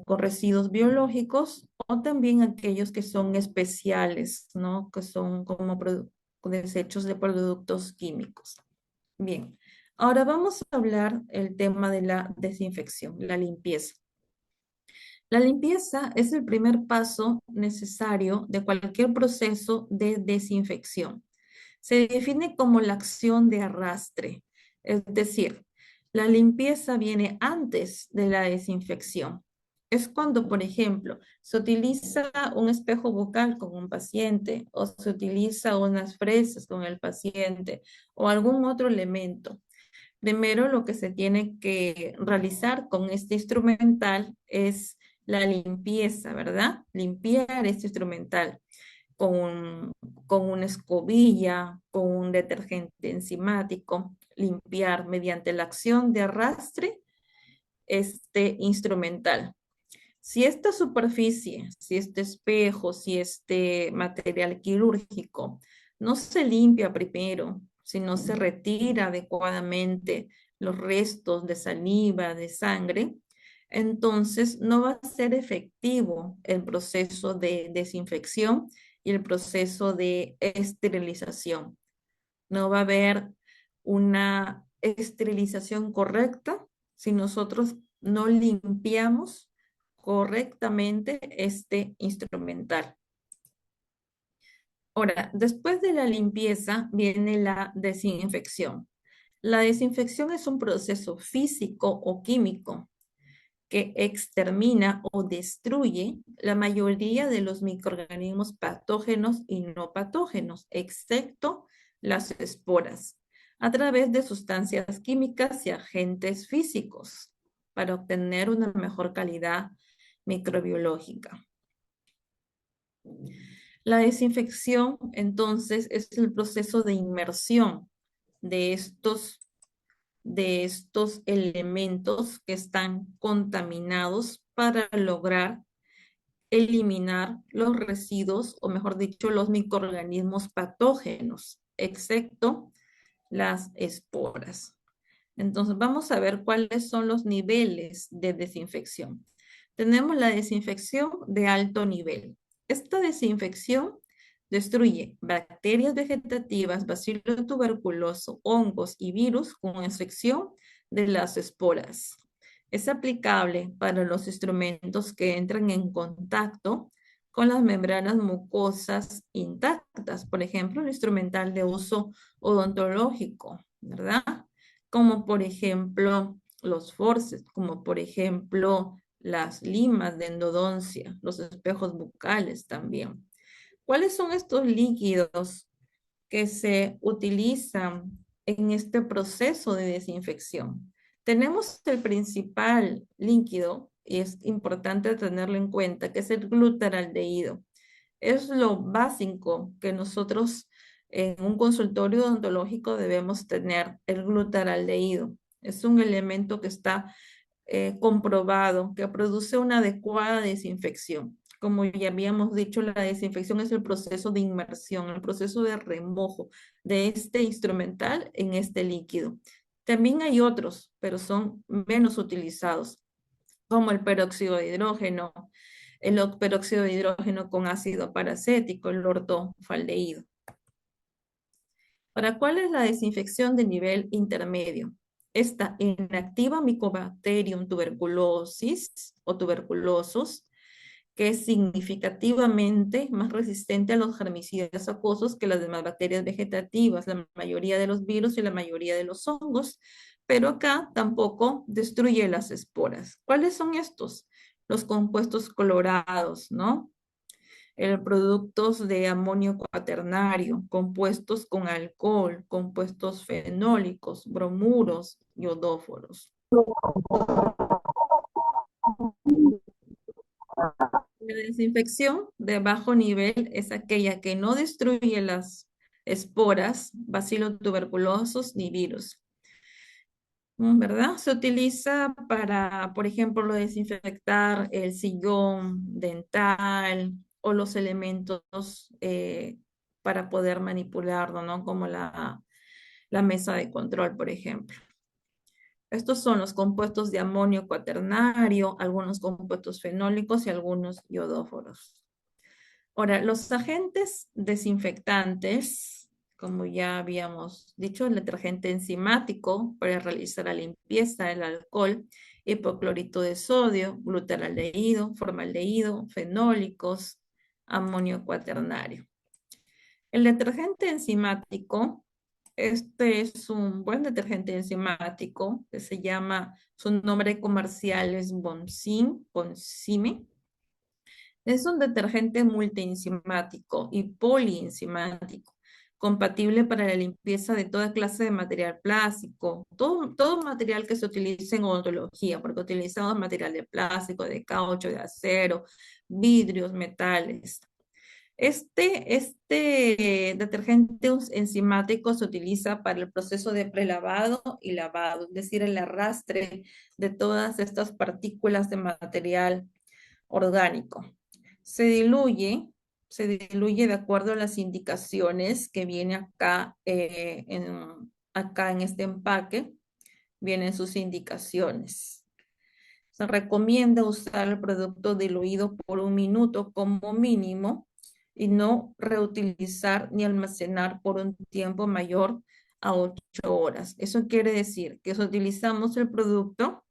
[SPEAKER 1] con residuos biológicos o también aquellos que son especiales, ¿no? Que son como desechos de productos químicos. Bien, ahora vamos a hablar el tema de la desinfección, la limpieza. La limpieza es el primer paso necesario de cualquier proceso de desinfección. Se define como la acción de arrastre, es decir, la limpieza viene antes de la desinfección. Es cuando, por ejemplo, se utiliza un espejo bucal con un paciente o se utiliza unas fresas con el paciente o algún otro elemento. Primero, lo que se tiene que realizar con este instrumental es la limpieza, ¿verdad? Limpiar este instrumental con, con una escobilla, con un detergente enzimático, limpiar mediante la acción de arrastre este instrumental. Si esta superficie, si este espejo, si este material quirúrgico no se limpia primero, si no se retira adecuadamente los restos de saliva, de sangre, entonces no va a ser efectivo el proceso de desinfección y el proceso de esterilización. No va a haber una esterilización correcta si nosotros no limpiamos correctamente este instrumental. Ahora, después de la limpieza viene la desinfección. La desinfección es un proceso físico o químico que extermina o destruye la mayoría de los microorganismos patógenos y no patógenos, excepto las esporas, a través de sustancias químicas y agentes físicos para obtener una mejor calidad microbiológica. La desinfección, entonces, es el proceso de inmersión de estos elementos que están contaminados para lograr eliminar los residuos, o mejor dicho, los microorganismos patógenos, excepto las esporas. Entonces, vamos a ver cuáles son los niveles de desinfección. Tenemos la desinfección de alto nivel. Esta desinfección destruye bacterias vegetativas, bacilo tuberculoso, hongos y virus con excepción de las esporas. Es aplicable para los instrumentos que entran en contacto con las membranas mucosas intactas, por ejemplo, el instrumental de uso odontológico, ¿verdad? Como por ejemplo los forceps, como por ejemplo las limas de endodoncia, los espejos bucales también. ¿Cuáles son estos líquidos que se utilizan en este proceso de desinfección? Tenemos el principal líquido, y es importante tenerlo en cuenta, que es el glutaraldehído. Es lo básico que nosotros en un consultorio odontológico debemos tener, el glutaraldehído. Es un elemento que está comprobado que produce una adecuada desinfección. Como ya habíamos dicho, la desinfección es el proceso de inmersión, el proceso de remojo de este instrumental en este líquido. También hay otros, pero son menos utilizados, como el peróxido de hidrógeno, el peróxido de hidrógeno con ácido paracético, el ortofaldehído. ¿Para cuál es la desinfección de nivel intermedio? Esta inactiva Mycobacterium tuberculosis o tuberculosos, que es significativamente más resistente a los germicidas acuosos que las demás bacterias vegetativas, la mayoría de los virus y la mayoría de los hongos, pero acá tampoco destruye las esporas. ¿Cuáles son estos? Los compuestos colorados, ¿no? Productos de amonio cuaternario, compuestos con alcohol, compuestos fenólicos, bromuros, iodóforos. La desinfección de bajo nivel es aquella que no destruye las esporas, bacilos tuberculosos ni virus. ¿Verdad? Se utiliza para, por ejemplo, desinfectar el sillón dental o los elementos para poder manipularlo, ¿no? Como la mesa de control, por ejemplo. Estos son los compuestos de amonio cuaternario, algunos compuestos fenólicos y algunos iodóforos. Ahora, los agentes desinfectantes, como ya habíamos dicho, el detergente enzimático para realizar la limpieza, el alcohol, hipoclorito de sodio, glutaraldehído, formaldehído, fenólicos, amonio cuaternario. El detergente enzimático, este es un buen detergente enzimático que se llama, su nombre comercial es Bonsime. Es un detergente multienzimático y polienzimático, compatible para la limpieza de toda clase de material plástico, todo material que se utilice en odontología, porque utilizamos material de plástico, de caucho, de acero, vidrios, metales. Este detergente enzimático se utiliza para el proceso de prelavado y lavado, es decir, el arrastre de todas estas partículas de material orgánico. Se diluye, se diluye de acuerdo a las indicaciones que viene acá, acá en este empaque, vienen sus indicaciones. Se recomienda usar el producto diluido por 1 minuto como mínimo y no reutilizar ni almacenar por un tiempo mayor a 8 horas. Eso quiere decir que si utilizamos el producto,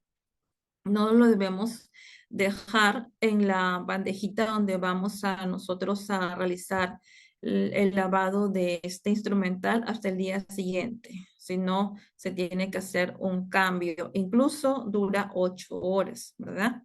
[SPEAKER 1] no lo debemos dejar en la bandejita donde vamos a nosotros a realizar el lavado de este instrumental hasta el día siguiente. Si no, se tiene que hacer un cambio. Incluso dura 8 horas, ¿verdad?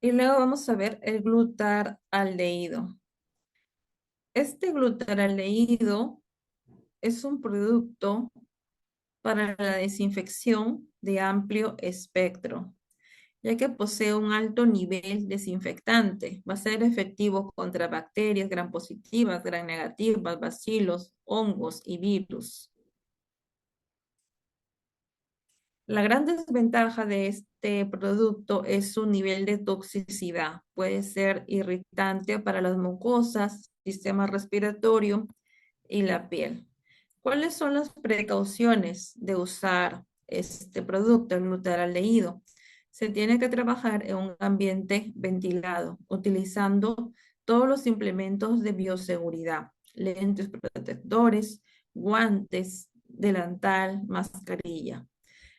[SPEAKER 1] Y luego vamos a ver el glutaraldehído. Este glutaraldehído es un producto para la desinfección de amplio espectro, ya que posee un alto nivel desinfectante. Va a ser efectivo contra bacterias gram positivas, gram negativas, bacilos, hongos y virus. La gran desventaja de este producto es su nivel de toxicidad. Puede ser irritante para las mucosas, sistema respiratorio y la piel. ¿Cuáles son las precauciones de usar este producto, el glutaraldehído? Se tiene que trabajar en un ambiente ventilado, utilizando todos los implementos de bioseguridad, lentes protectores, guantes, delantal, mascarilla.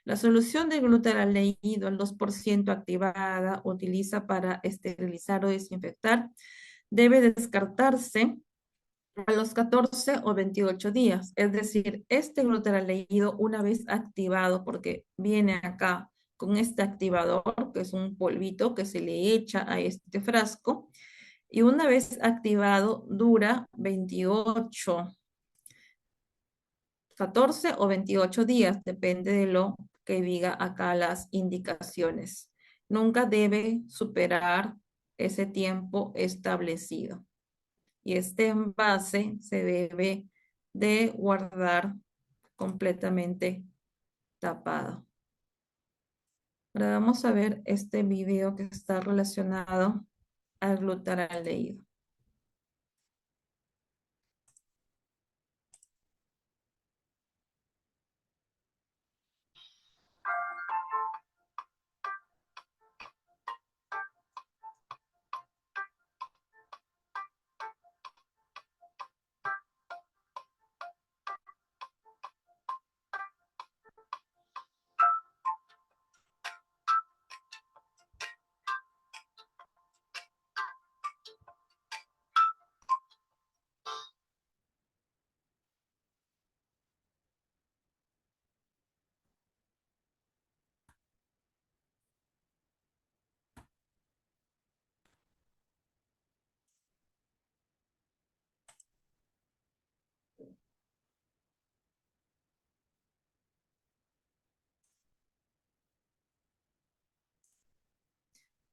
[SPEAKER 1] La solución de glutaraldehído al 2% activada utiliza para esterilizar o desinfectar debe descartarse a los 14 o 28 días. Es decir, este glutaraldehído una vez activado, porque viene acá con este activador, que es un polvito que se le echa a este frasco, y una vez activado dura 14 o 28 días, depende de lo que diga acá las indicaciones. Nunca debe superar ese tiempo establecido. Y este envase se debe de guardar completamente tapado. Ahora vamos a ver este video que está relacionado al glutaraldehído.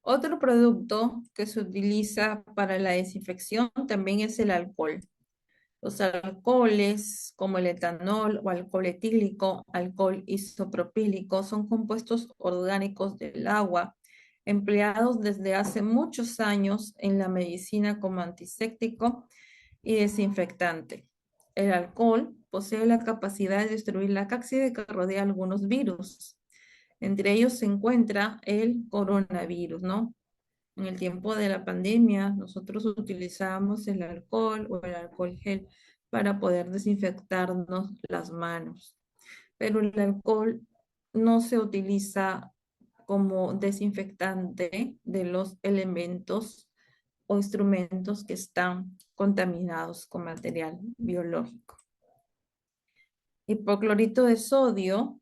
[SPEAKER 1] Otro producto que se utiliza para la desinfección también es el alcohol. Los alcoholes, como el etanol o alcohol etílico, alcohol isopropílico, son compuestos orgánicos del agua empleados desde hace muchos años en la medicina como antiséptico y desinfectante. El alcohol posee la capacidad de destruir la cápside que rodea algunos virus. Entre ellos se encuentra el coronavirus, ¿no? En el tiempo de la pandemia, nosotros utilizamos el alcohol o el alcohol gel para poder desinfectarnos las manos. Pero el alcohol no se utiliza como desinfectante de los elementos o instrumentos que están contaminados con material biológico. Hipoclorito de sodio,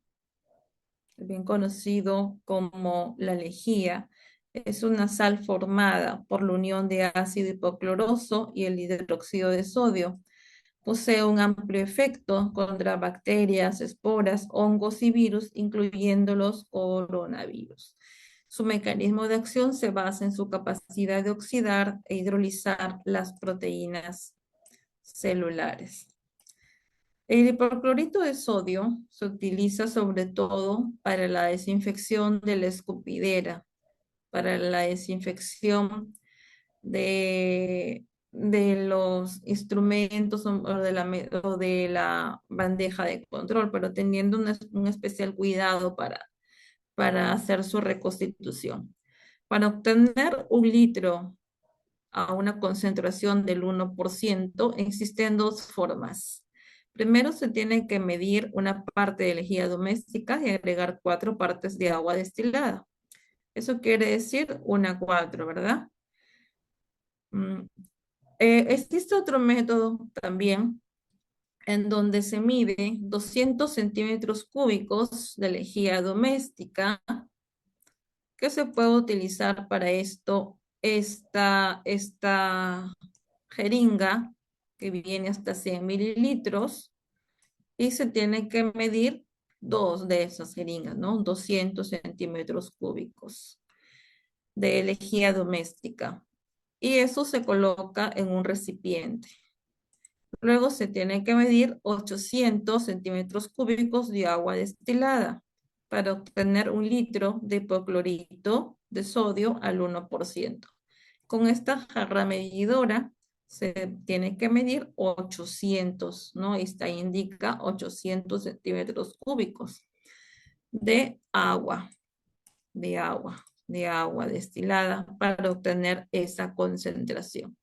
[SPEAKER 1] bien conocido como la lejía, es una sal formada por la unión de ácido hipocloroso y el hidróxido de sodio. Posee un amplio efecto contra bacterias, esporas, hongos y virus, incluyendo los coronavirus. Su mecanismo de acción se basa en su capacidad de oxidar e hidrolizar las proteínas celulares. El hipoclorito de sodio se utiliza sobre todo para la desinfección de la escupidera, para la desinfección de los instrumentos o de la bandeja de control, pero teniendo un especial cuidado para hacer su reconstitución. Para obtener 1 litro a una concentración del 1%, existen dos formas. Primero se tiene que medir una parte de lejía doméstica y agregar 4 partes de agua destilada. Eso quiere decir 1:4, ¿verdad? Mm, existe otro método también en donde se mide 200 centímetros cúbicos de lejía doméstica que se puede utilizar para esto, esta jeringa que viene hasta 100 mililitros y se tiene que medir dos de esas jeringas, ¿no? 200 centímetros cúbicos de lejía doméstica. Y eso se coloca en un recipiente. Luego se tiene que medir 800 centímetros cúbicos de agua destilada para obtener 1 litro de hipoclorito de sodio al 1%. Con esta jarra medidora se tiene que medir 800, ¿no? Esta indica 800 centímetros cúbicos de agua, de agua destilada para obtener esa concentración.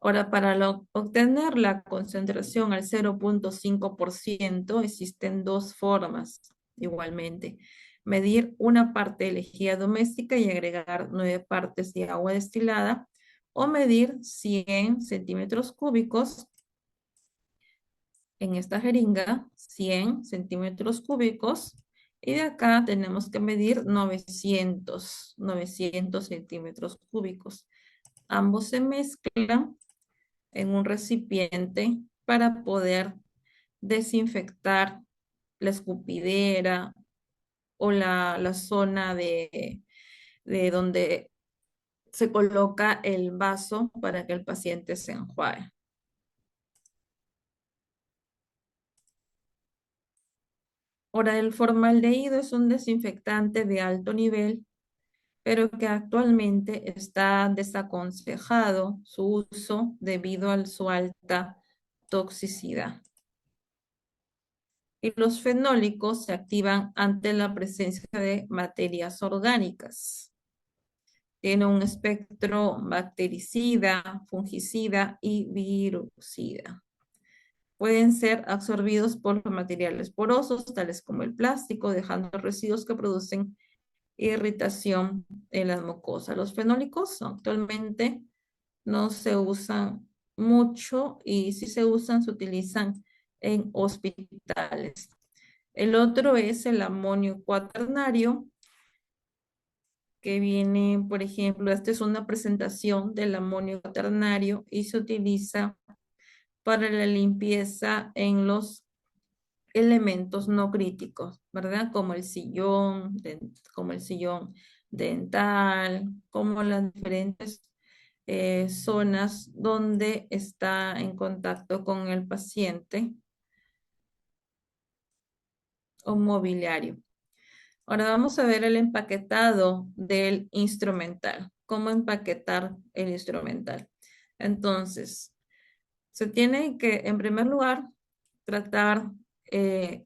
[SPEAKER 1] Ahora, para obtener la concentración al 0,5%, existen dos formas igualmente. Medir una parte de lejía doméstica y agregar 9 partes de agua destilada, o medir 100 centímetros cúbicos en esta jeringa, 100 centímetros cúbicos, y de acá tenemos que medir 900 centímetros cúbicos. Ambos se mezclan en un recipiente para poder desinfectar la escupidera o la zona de donde se coloca el vaso para que el paciente se enjuague. Ahora, el formaldehído es un desinfectante de alto nivel, pero que actualmente está desaconsejado su uso debido a su alta toxicidad. Y los fenólicos se activan ante la presencia de materias orgánicas. Tiene un espectro bactericida, fungicida y virucida. Pueden ser absorbidos por los materiales porosos, tales como el plástico, dejando residuos que producen irritación en las mucosas. Los fenólicos actualmente no se usan mucho, y si se usan, se utilizan en hospitales. El otro es el amonio cuaternario, que viene, por ejemplo, esta es una presentación del amonio cuaternario y se utiliza para la limpieza en los elementos no críticos, ¿verdad? Como el sillón dental, como las diferentes zonas donde está en contacto con el paciente o mobiliario. Ahora vamos a ver el empaquetado del instrumental. ¿Cómo empaquetar el instrumental? Entonces, se tiene que, en primer lugar, tratar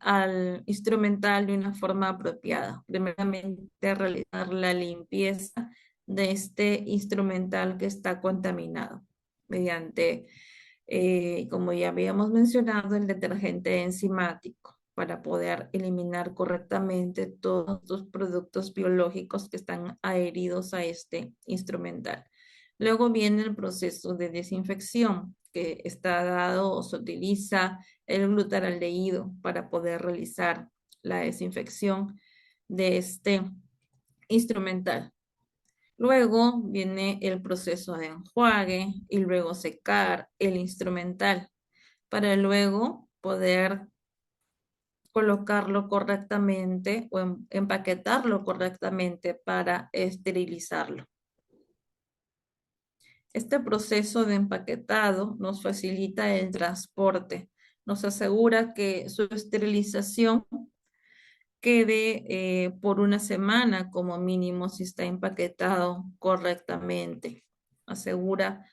[SPEAKER 1] al instrumental de una forma apropiada. Primeramente, realizar la limpieza de este instrumental que está contaminado mediante, como ya habíamos mencionado, el detergente enzimático, para poder eliminar correctamente todos los productos biológicos que están adheridos a este instrumental. Luego viene el proceso de desinfección, que está dado o se utiliza el glutaraldehído para poder realizar la desinfección de este instrumental. Luego viene el proceso de enjuague y luego secar el instrumental para luego poder colocarlo correctamente o empaquetarlo correctamente para esterilizarlo. Este proceso de empaquetado nos facilita el transporte, nos asegura que su esterilización quede por una semana como mínimo si está empaquetado correctamente. Asegura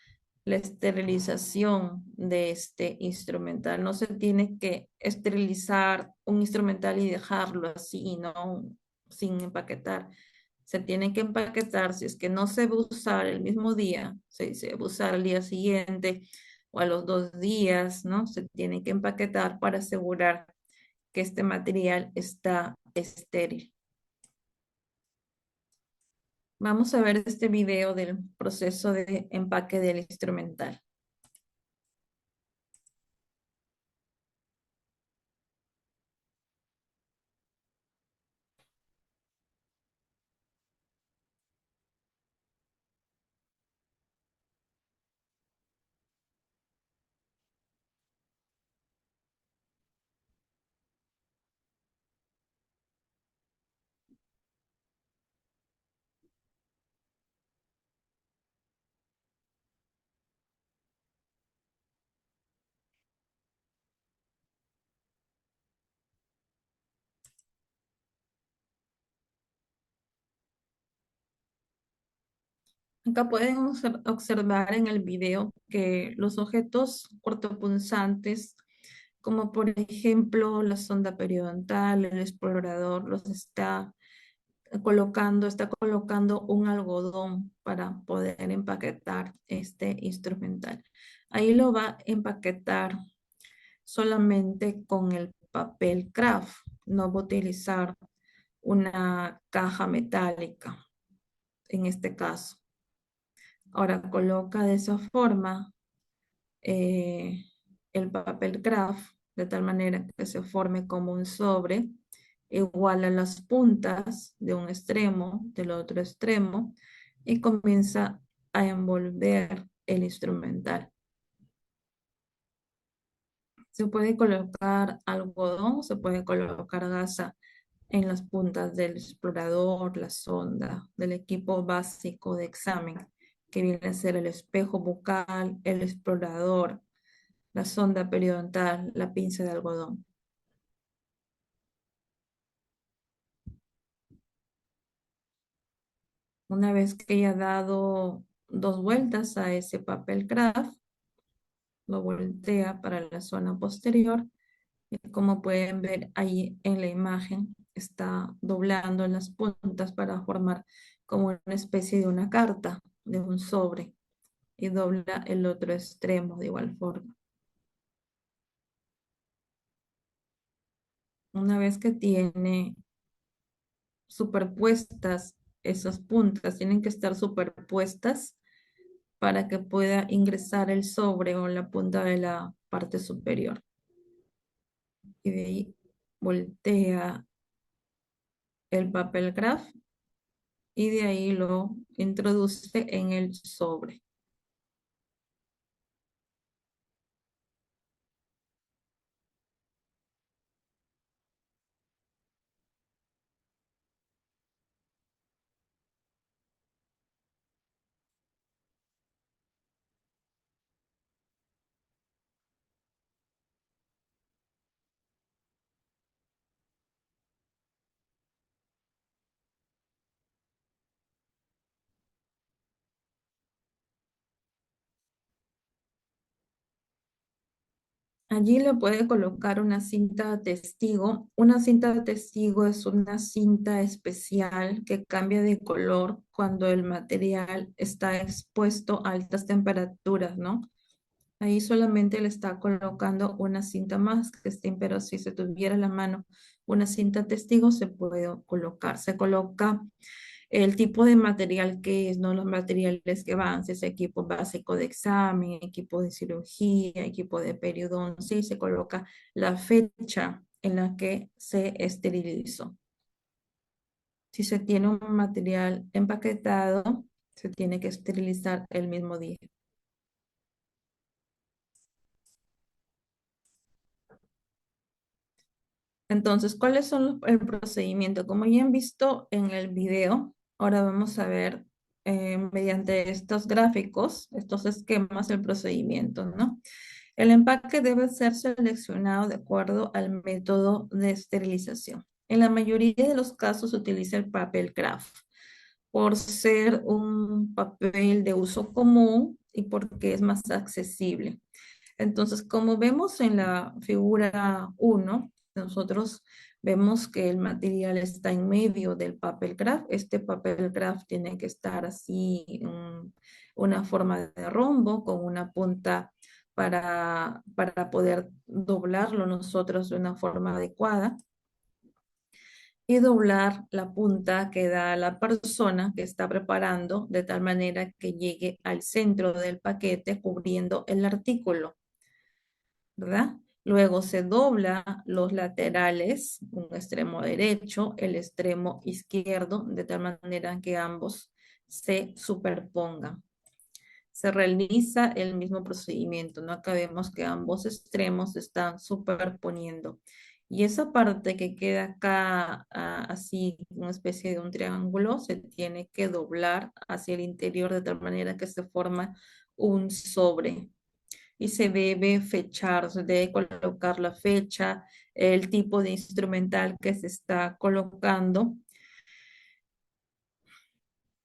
[SPEAKER 1] la esterilización de este instrumental. No se tiene que esterilizar un instrumental y dejarlo así, no, sin empaquetar. Se tiene que empaquetar. Si es que no se va a usar el mismo día, se va a usar al día siguiente o a los 2 días, ¿no? Se tiene que empaquetar para asegurar que este material está estéril. Vamos a ver este video del proceso de empaque del instrumental. Acá pueden observar en el video que los objetos cortopunzantes, como por ejemplo la sonda periodontal, el explorador, los está colocando un algodón para poder empaquetar este instrumental. Ahí lo va a empaquetar solamente con el papel craft, no va a utilizar una caja metálica en este caso. Ahora coloca de esa forma eh, el papel craft de tal manera que se forme como un sobre, igual a las puntas de un extremo, del otro extremo, y comienza a envolver el instrumental. Se puede colocar algodón, se puede colocar gasa en las puntas del explorador, la sonda, del equipo básico de examen, que viene a ser el espejo bucal, el explorador, la sonda periodontal, la pinza de algodón. Una vez que haya dado dos vueltas a ese papel craft, lo voltea para la zona posterior y como pueden ver ahí en la imagen, está doblando en las puntas para formar como una especie de una carta, de un sobre, y dobla el otro extremo de igual forma. Una vez que tiene superpuestas esas puntas, tienen que estar superpuestas para que pueda ingresar el sobre o la punta de la parte superior. Y de ahí voltea el papel craft y de ahí lo introduce en el sobre. Allí le puede colocar una cinta de testigo. Una cinta de testigo es una cinta especial que cambia de color cuando el material está expuesto a altas temperaturas, ¿no? Ahí solamente le está colocando una cinta más que esté, pero si se tuviera a la mano una cinta testigo se puede colocar. Se coloca el tipo de material que es, no los materiales que van, si es equipo básico de examen, equipo de cirugía, equipo de periodoncia, y se coloca la fecha en la que se esterilizó. Si se tiene un material empaquetado, se tiene que esterilizar el mismo día. Entonces, ¿cuáles son el procedimiento? Como ya han visto en el video, ahora vamos a ver mediante estos gráficos, estos esquemas, el procedimiento, ¿no? El empaque debe ser seleccionado de acuerdo al método de esterilización. En la mayoría de los casos se utiliza el papel craft por ser un papel de uso común y porque es más accesible. Entonces, como vemos en la figura 1, nosotros vemos que el material está en medio del papel craft. Este papel craft tiene que estar así, en una forma de rombo, con una punta para poder doblarlo nosotros de una forma adecuada y doblar la punta que da la persona que está preparando de tal manera que llegue al centro del paquete cubriendo el artículo. ¿Verdad? Luego se dobla los laterales, un extremo derecho, el extremo izquierdo, de tal manera que ambos se superpongan. Se realiza el mismo procedimiento, no acá vemos que ambos extremos se están superponiendo. Y esa parte que queda acá, así, una especie de un triángulo, se tiene que doblar hacia el interior de tal manera que se forma un sobre y se debe fechar, se debe colocar la fecha, el tipo de instrumental que se está colocando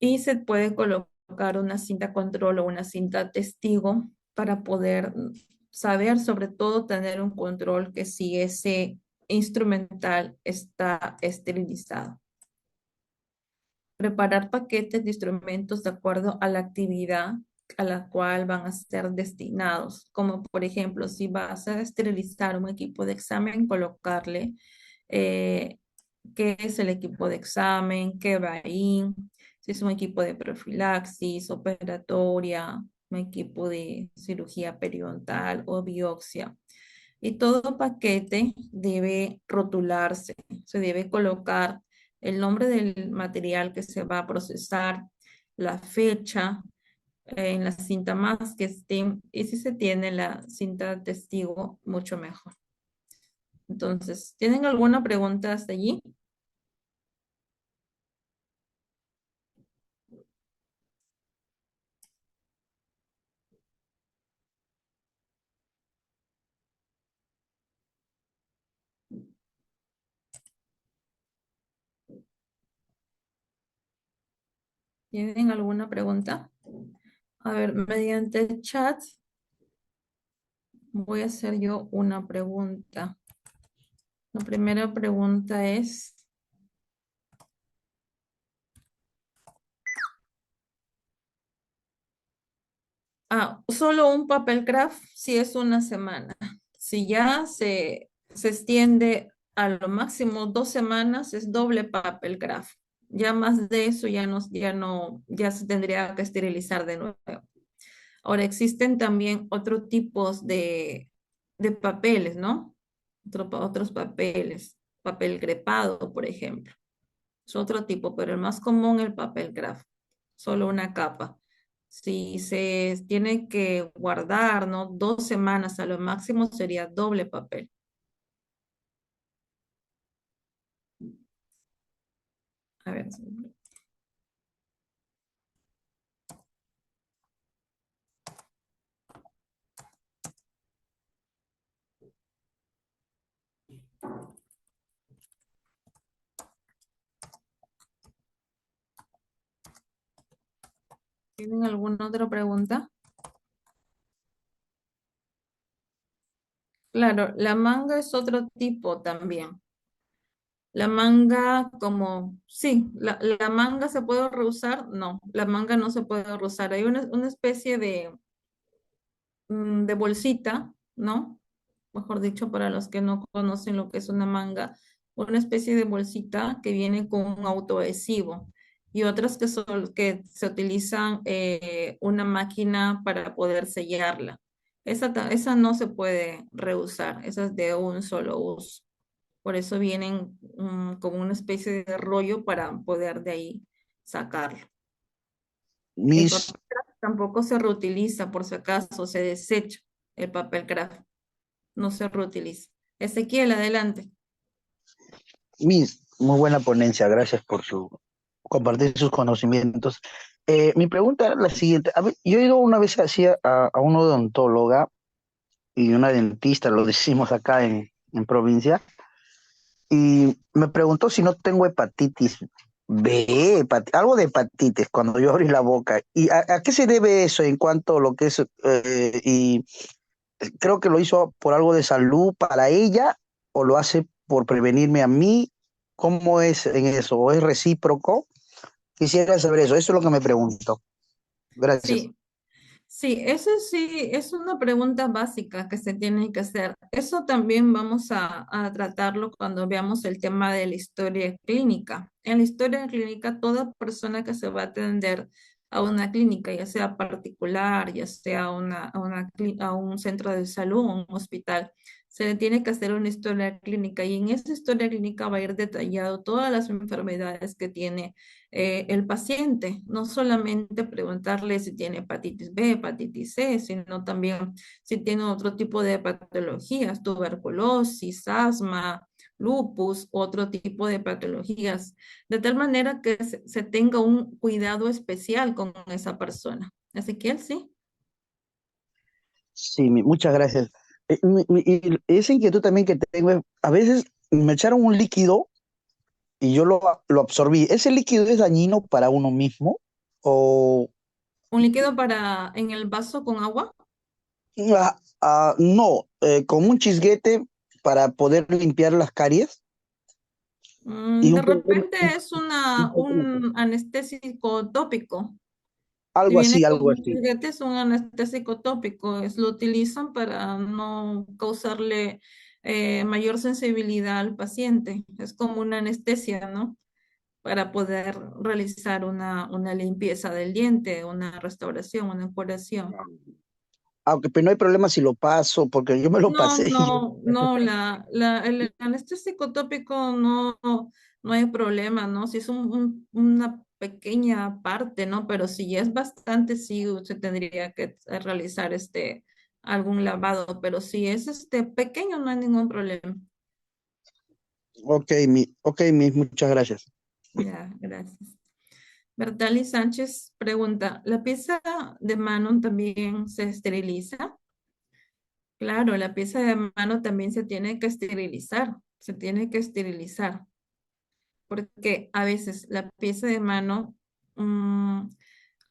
[SPEAKER 1] y se puede colocar colocar una cinta control o una cinta testigo para poder saber, sobre todo, tener un control que si ese instrumental está esterilizado. Preparar paquetes de instrumentos de acuerdo a la actividad a la cual van a ser destinados, como por ejemplo, si vas a esterilizar un equipo de examen, colocarle eh, qué es el equipo de examen, qué va ahí, si es un equipo de profilaxis, operatoria, un equipo de cirugía periodontal o biopsia. Y todo paquete debe rotularse, se debe colocar el nombre del material que se va a procesar, la fecha, en la cinta más que esté, y si se tiene la cinta testigo, mucho mejor. Entonces, ¿tienen alguna pregunta hasta allí? ¿Tienen alguna pregunta? A ver, mediante el chat voy a hacer yo una pregunta. La primera pregunta es, solo un papel craft si es una semana. Si ya se extiende a lo máximo 2 semanas, es doble papel craft. Ya más de eso ya se tendría que esterilizar de nuevo. Ahora existen también otros tipos de papeles, ¿no? Otros papeles, papel crepado, por ejemplo. Es otro tipo, pero el más común es el papel craft, solo una capa. Si se tiene que guardar, ¿no? 2 semanas a lo máximo sería doble papel. A ver, ¿tienen alguna otra pregunta? Claro, la manga es otro tipo también. La manga como, sí, la manga se puede reusar, no, la manga no se puede reusar. Hay una especie de bolsita, ¿no? Mejor dicho, para los que no conocen lo que es una manga, una especie de bolsita que viene con un autoadhesivo y otras que se utilizan una máquina para poder sellarla. Esa no se puede reusar, esa es de un solo uso. Por eso vienen como una especie de rollo para poder de ahí sacarlo. El
[SPEAKER 3] Mis,
[SPEAKER 1] papel craft tampoco se reutiliza, por si acaso, se desecha el papel craft, no se reutiliza. Ezequiel, adelante.
[SPEAKER 3] muy buena ponencia, gracias por su compartir sus conocimientos. Mi pregunta era la siguiente. A ver, yo he ido una vez así a una odontóloga y una dentista, lo decimos acá en provincia, y me preguntó si no tengo hepatitis B, algo de hepatitis cuando yo abrí la boca. ¿Y a qué se debe eso en cuanto a lo que es, y creo que lo hizo por algo de salud para ella o lo hace por prevenirme a mí? ¿Cómo es en eso? ¿O es recíproco? Quisiera saber eso es lo que me pregunto. Gracias.
[SPEAKER 1] Sí, sí, eso sí es una pregunta básica que se tiene que hacer. Eso también vamos a tratarlo cuando veamos el tema de la historia clínica. En la historia clínica, toda persona que se va a atender a una clínica, ya sea particular, ya sea a un centro de salud o un hospital, se le tiene que hacer una historia clínica y en esa historia clínica va a ir detallado todas las enfermedades que tiene el paciente, no solamente preguntarle si tiene hepatitis B, hepatitis C, sino también si tiene otro tipo de patologías, tuberculosis, asma, lupus, otro tipo de patologías, de tal manera que se tenga un cuidado especial con esa persona. Ezequiel, sí.
[SPEAKER 3] Sí, muchas gracias. Y esa inquietud también que tengo es, a veces me echaron un líquido y yo lo absorbí. ¿Ese líquido es dañino para uno mismo? ¿O
[SPEAKER 1] ¿Un líquido para en el vaso con agua?
[SPEAKER 3] No, como un chisguete para poder limpiar las caries y
[SPEAKER 1] De
[SPEAKER 3] un poco,
[SPEAKER 1] repente es
[SPEAKER 3] un poco mejor.
[SPEAKER 1] un anestésico tópico. Si
[SPEAKER 3] Algo
[SPEAKER 1] viene
[SPEAKER 3] así,
[SPEAKER 1] con
[SPEAKER 3] algo
[SPEAKER 1] un
[SPEAKER 3] así.
[SPEAKER 1] chilguete, es un anestésico tópico. Lo utilizan para no causarle mayor sensibilidad al paciente. Es como una anestesia, ¿no? Para poder realizar una limpieza del diente, una restauración, una curación.
[SPEAKER 3] Aunque pero no hay problema si lo paso, porque yo me lo
[SPEAKER 1] No,
[SPEAKER 3] pasé y yo.
[SPEAKER 1] no, no, el anestésico tópico no hay problema, ¿no? Si es una pequeña parte, ¿no? Pero si ya es bastante, sí se tendría que realizar algún lavado, pero si es pequeño, no hay ningún problema.
[SPEAKER 3] Muchas gracias.
[SPEAKER 1] Ya, gracias. Bertali Sánchez pregunta, ¿la pieza de mano también se esteriliza? Claro, la pieza de mano también se tiene que esterilizar, se tiene que esterilizar, porque a veces la pieza de mano, mm,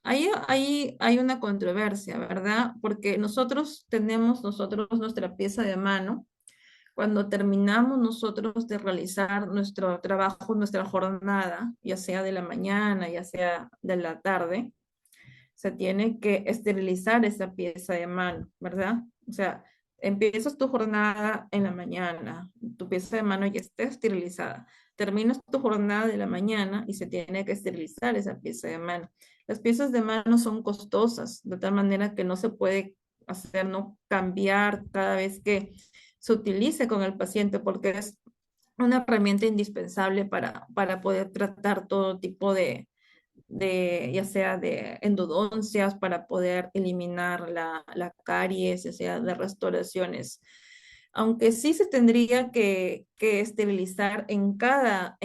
[SPEAKER 1] hay una controversia, ¿verdad? Porque nosotros nuestra pieza de mano, cuando terminamos nosotros de realizar nuestro trabajo, nuestra jornada, ya sea de la mañana, ya sea de la tarde, se tiene que esterilizar esa pieza de mano, ¿verdad? O sea, empiezas tu jornada en la mañana, tu pieza de mano ya está esterilizada. Terminas tu jornada de la mañana y se tiene que esterilizar esa pieza de mano. Las piezas de mano son costosas, de tal manera que no se puede hacer, no cambiar cada vez que se utilice con el paciente, porque es una herramienta indispensable para poder tratar todo tipo ya sea de endodoncias para poder eliminar la caries, ya sea de restauraciones. Aunque sí se tendría que esterilizar en cada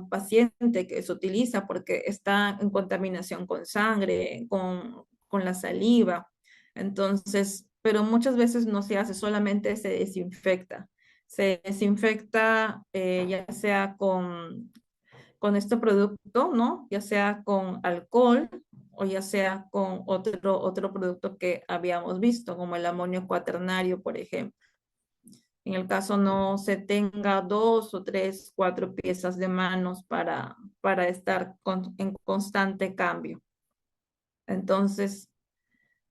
[SPEAKER 1] paciente que se utiliza porque está en contaminación con sangre, con la saliva. Entonces, pero muchas veces no se hace, solamente se desinfecta. Se desinfecta ya sea con este producto, ¿no? Ya sea con alcohol o ya sea con otro producto que habíamos visto, como el amonio cuaternario, por ejemplo. En el caso no se tenga dos o tres, cuatro piezas de manos para estar en constante cambio. Entonces,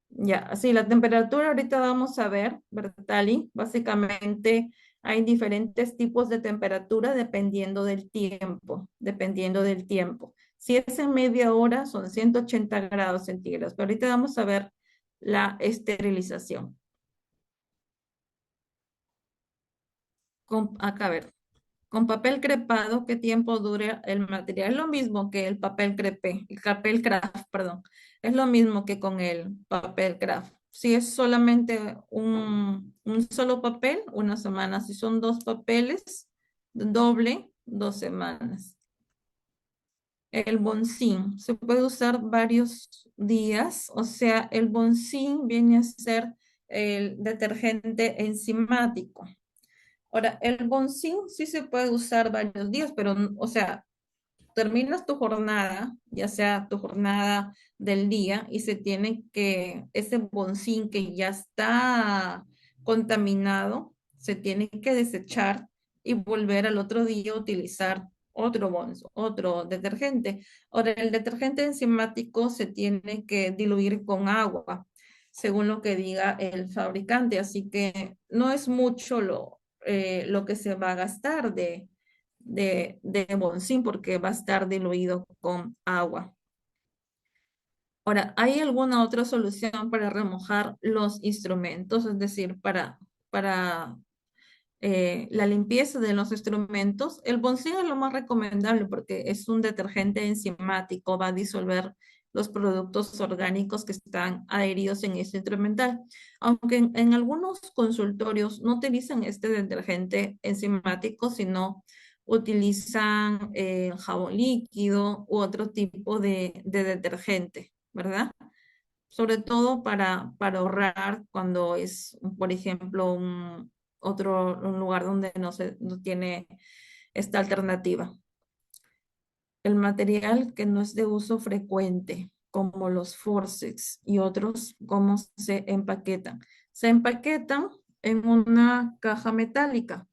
[SPEAKER 1] ya, sí, la temperatura ahorita vamos a ver, Bertali. Básicamente hay diferentes tipos de temperatura dependiendo del tiempo, dependiendo del tiempo. Si es en media hora son 180 grados centígrados, pero ahorita vamos a ver la esterilización. Acá a ver, con papel crepado, ¿qué tiempo dura el material? Es lo mismo que el papel crepé, el papel craft, perdón. Es lo mismo que con el papel craft. Si es solamente un solo papel, una semana. Si son dos papeles, doble, 2 semanas. El Bonsin se puede usar varios días, o sea, el Bonsin viene a ser el detergente enzimático. Ahora, el Bonsin sí se puede usar varios días, pero, o sea, terminas tu jornada, ya sea tu jornada del día, y se tiene ese Bonsin que ya está contaminado, se tiene que desechar y volver al otro día a utilizar otro detergente. Ahora, el detergente enzimático se tiene que diluir con agua, según lo que diga el fabricante, así que no es mucho lo que se va a gastar de Bonsin porque va a estar diluido con agua. Ahora, ¿hay alguna otra solución para remojar los instrumentos? Es decir, para la limpieza de los instrumentos. El Bonsin es lo más recomendable porque es un detergente enzimático, va a disolver los productos orgánicos que están adheridos en este instrumental. Aunque en algunos consultorios no utilizan este detergente enzimático, sino utilizan jabón líquido u otro tipo de detergente, ¿verdad? Sobre todo para ahorrar cuando es, por ejemplo, un lugar donde no tiene esta alternativa. El material que no es de uso frecuente. como los forceps y otros, cómo se empaquetan. Se empaquetan en una caja metálica.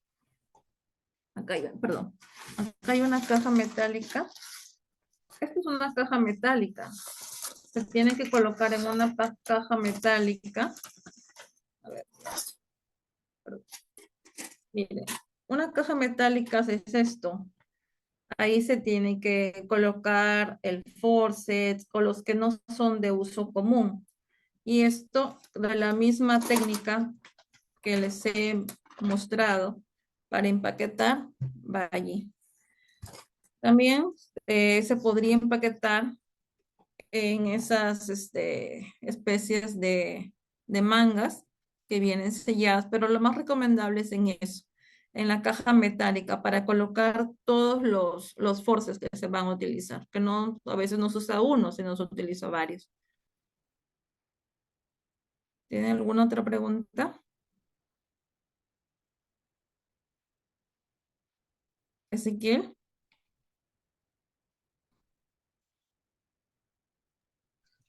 [SPEAKER 1] Acá hay, perdón. Acá hay una caja metálica. Esta es una caja metálica. Se tiene que colocar en una caja metálica. A ver, perdón. Miren, una caja metálica es esto. Ahí se tiene que colocar el forceps o los que no son de uso común. Y esto de la misma técnica que les he mostrado para empaquetar, va allí. También se podría empaquetar en esas especies de mangas que vienen selladas, pero lo más recomendable es en eso, en la caja metálica para colocar todos los forces que se van a utilizar, que no, a veces no se usa uno, sino se utiliza varios. ¿Tiene alguna otra pregunta? Ezequiel.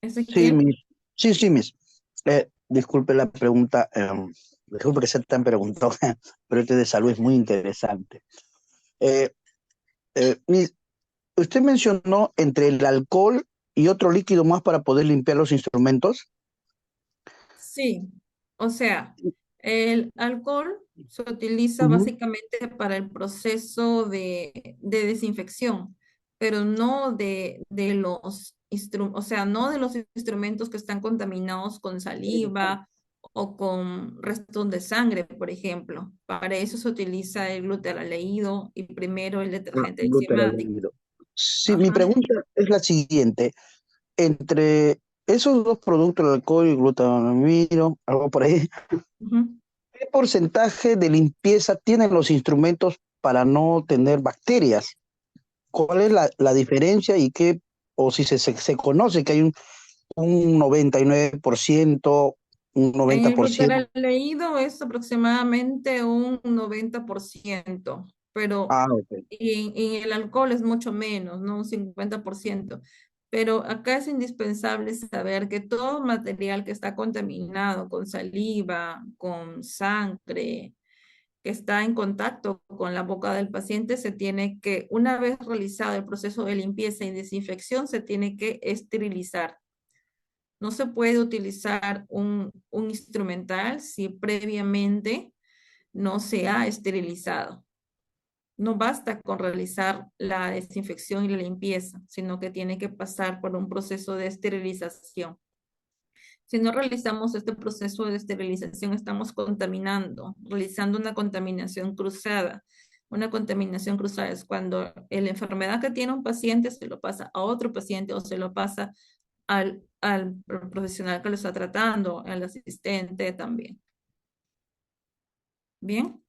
[SPEAKER 3] Sí,
[SPEAKER 1] Ezequiel.
[SPEAKER 3] mis. Sí, sí, mis. Disculpe la pregunta, disculpe que sea tan preguntón, pero este de salud es muy interesante. Eh, Miss, usted mencionó entre el alcohol y otro líquido más para poder limpiar los instrumentos.
[SPEAKER 1] Sí, o sea, el alcohol se utiliza
[SPEAKER 3] Ujú.
[SPEAKER 1] básicamente para el proceso de desinfección, pero no de los instrumentos, o sea, no de los instrumentos que están contaminados con saliva o con restos de sangre, por ejemplo. Para eso se utiliza el glutaraldehído y primero el
[SPEAKER 3] Ah,
[SPEAKER 1] detergente enzimático.
[SPEAKER 3] glutaraldehído. Sí, mi
[SPEAKER 1] Ajá.
[SPEAKER 3] pregunta es la siguiente. Entre esos dos productos, el alcohol y el glutamino, algo por ahí,
[SPEAKER 1] Ujú.
[SPEAKER 3] ¿qué porcentaje de limpieza tienen los instrumentos para no tener bacterias? ¿Cuál es la diferencia y qué, o si se conoce que hay un 99%, un
[SPEAKER 1] En
[SPEAKER 3] noventa
[SPEAKER 1] el
[SPEAKER 3] por ciento?
[SPEAKER 1] glutaraído es aproximadamente un 90%, pero
[SPEAKER 3] Ah, ok.
[SPEAKER 1] en el alcohol es mucho menos, ¿no? Un 50%. Pero acá es indispensable saber que todo material que está contaminado con saliva, con sangre, que está en contacto con la boca del paciente, se tiene que, una vez realizado el proceso de limpieza y desinfección, se tiene que esterilizar. No se puede utilizar un instrumental si previamente no se ha esterilizado. No basta con realizar la desinfección y la limpieza, sino que tiene que pasar por un proceso de esterilización. Si no realizamos este proceso de esterilización, estamos contaminando, realizando una contaminación cruzada. Una contaminación cruzada es cuando la enfermedad que tiene un paciente se lo pasa a otro paciente o se lo pasa al profesional que lo está tratando, al asistente también. Bien,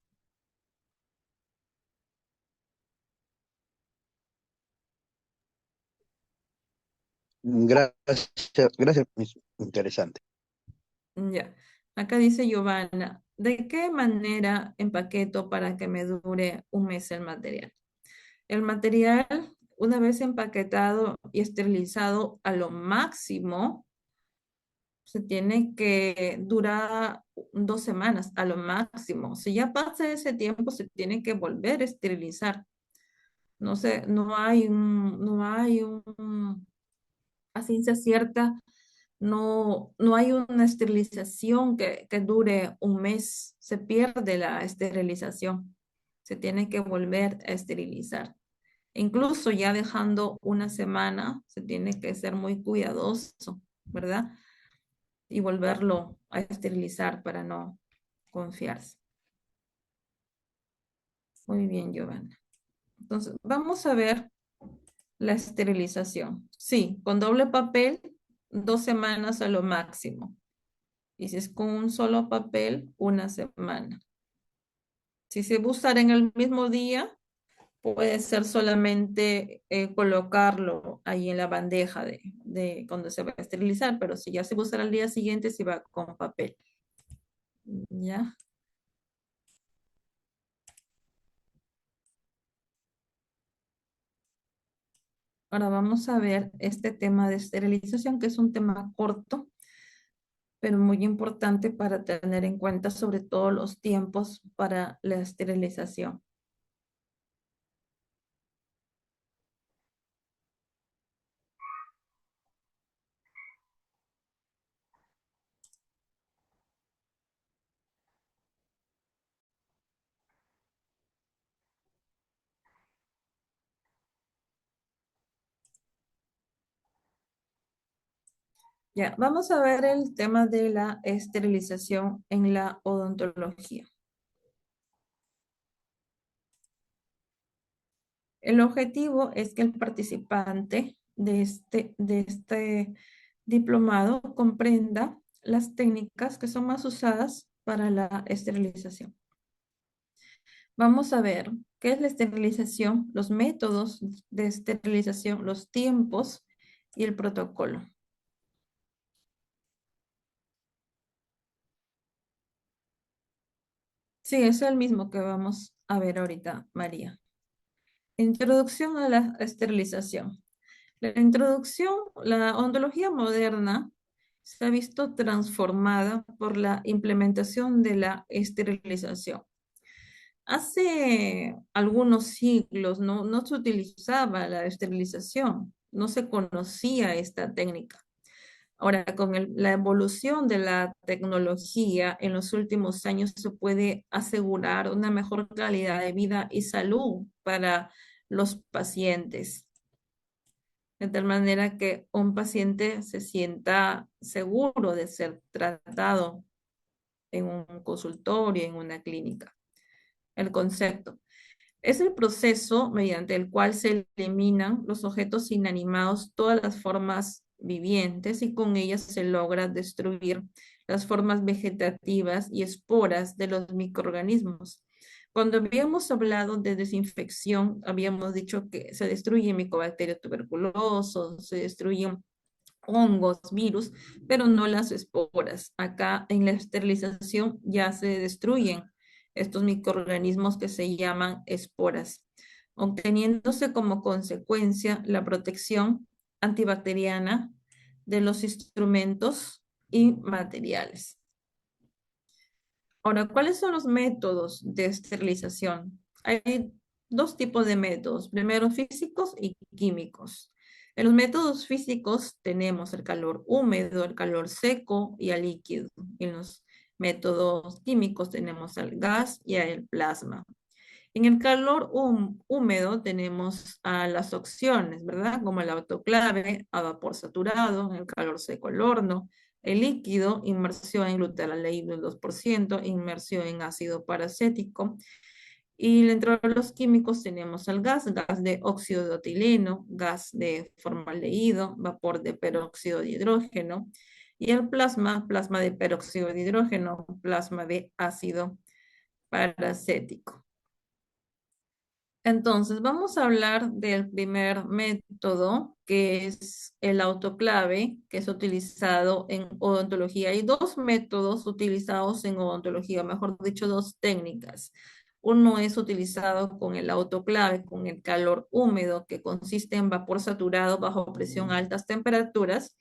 [SPEAKER 3] Gracias, gracias, interesante.
[SPEAKER 1] ya. Acá dice Giovanna, ¿de qué manera empaqueto para que me dure un mes el material? El material, una vez empaquetado y esterilizado a lo máximo, se tiene que durar 2 semanas a lo máximo. Si ya pasa ese tiempo, se tiene que volver a esterilizar. No sé, a ciencia cierta, no hay una esterilización que dure un mes. Se pierde la esterilización. Se tiene que volver a esterilizar. Incluso ya dejando una semana, se tiene que ser muy cuidadoso, ¿verdad? Y volverlo a esterilizar para no confiarse. Muy bien, Giovanna. Entonces, vamos a ver la esterilización. Sí, con doble papel, 2 semanas a lo máximo. Y si es con un solo papel, una semana. Si se va a usar en el mismo día, puede ser solamente colocarlo ahí en la bandeja de cuando se va a esterilizar, pero si ya se va a usar al día siguiente, se va con papel. ¿Ya? Ahora vamos a ver este tema de esterilización, que es un tema corto, pero muy importante para tener en cuenta sobre todo los tiempos para la esterilización. Ya, vamos a ver el tema de la esterilización en la odontología. El objetivo es que el participante de este diplomado comprenda las técnicas que son más usadas para la esterilización. Vamos a ver qué es la esterilización, los métodos de esterilización, los tiempos y el protocolo. Sí, es el mismo que vamos a ver ahorita, María. Introducción a la esterilización. La odontología moderna se ha visto transformada por la implementación de la esterilización. Hace algunos siglos no se utilizaba la esterilización, no se conocía esta técnica. Ahora, con la evolución de la tecnología en los últimos años se puede asegurar una mejor calidad de vida y salud para los pacientes, de tal manera que un paciente se sienta seguro de ser tratado en un consultorio, en una clínica. El concepto es el proceso mediante el cual se eliminan los objetos inanimados, todas las formas vivientes, y con ellas se logra destruir las formas vegetativas y esporas de los microorganismos. Cuando habíamos hablado de desinfección, habíamos dicho que se destruyen micobacterias tuberculosos, se destruyen hongos, virus, pero no las esporas. Acá en la esterilización ya se destruyen estos microorganismos que se llaman esporas, obteniéndose como consecuencia la protección antibacteriana de los instrumentos y materiales. Ahora, ¿cuáles son los métodos de esterilización? Hay dos tipos de métodos, primero físicos y químicos. En los métodos físicos tenemos el calor húmedo, el calor seco y el líquido. En los métodos químicos tenemos al gas y al plasma. En el calor húmedo tenemos las opciones, ¿verdad? Como el autoclave, a vapor saturado, en el calor seco el horno, el líquido, inmersión en glutaraldehído del 2%, inmersión en ácido paracético. Y dentro de los químicos tenemos el gas de óxido de etileno, gas de formaldehído, vapor de peróxido de hidrógeno, y el plasma de peróxido de hidrógeno, plasma de ácido paracético. Entonces, vamos a hablar del primer método, que es el autoclave, que es utilizado en odontología. Hay dos métodos utilizados en odontología, mejor dicho, dos técnicas. Uno es utilizado con el autoclave, con el calor húmedo, que consiste en vapor saturado bajo presión a altas temperaturas.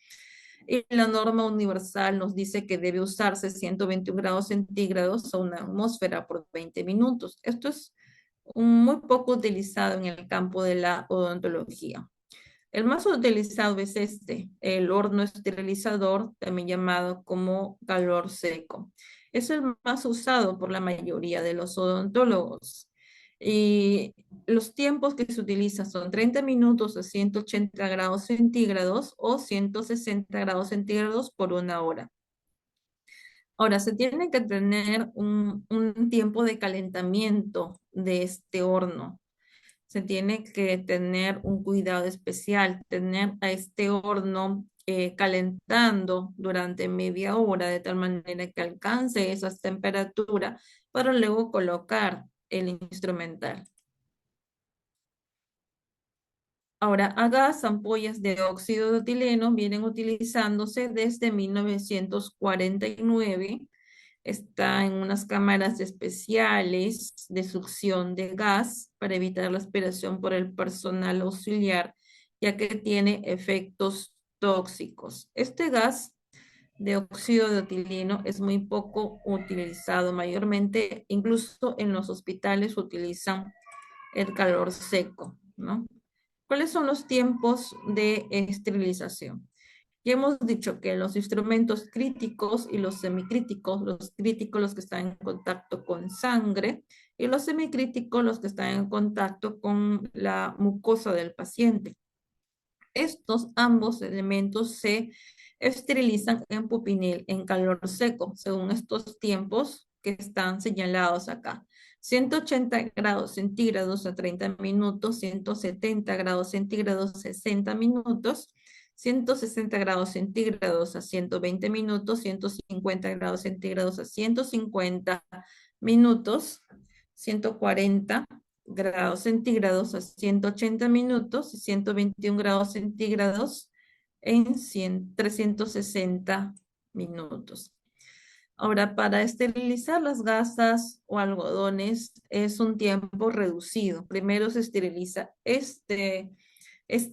[SPEAKER 1] Y la norma universal nos dice que debe usarse 121 grados centígrados a una atmósfera por 20 minutos. Esto es muy poco utilizado en el campo de la odontología. El más utilizado es el horno esterilizador, también llamado como calor seco. Es el más usado por la mayoría de los odontólogos. Y los tiempos que se utilizan son 30 minutos a 180 grados centígrados o 160 grados centígrados por una hora. Ahora, se tiene que tener un tiempo de calentamiento de este horno. Se tiene que tener un cuidado especial, tener a este horno calentando durante media hora de tal manera que alcance esas temperaturas para luego colocar el instrumental. Ahora, a gas, ampollas de óxido de etileno vienen utilizándose desde 1949. Está en unas cámaras especiales de succión de gas para evitar la aspiración por el personal auxiliar ya que tiene efectos tóxicos. Este gas de óxido de etileno es muy poco utilizado, mayormente incluso en los hospitales utilizan el calor seco, ¿no? ¿Cuáles son los tiempos de esterilización? Ya hemos dicho que los instrumentos críticos y los semicríticos, los críticos los que están en contacto con sangre y los semicríticos los que están en contacto con la mucosa del paciente. Estos ambos elementos se esterilizan en pupinil en calor seco, según estos tiempos que están señalados acá. 180 grados centígrados a 30 minutos, 170 grados centígrados 60 minutos, 160 grados centígrados a 120 minutos, 150 grados centígrados a 150 minutos, 140 grados centígrados a 180 minutos y 121 grados centígrados en 360 minutos. Ahora, para esterilizar las gasas o algodones es un tiempo reducido. Primero se esteriliza este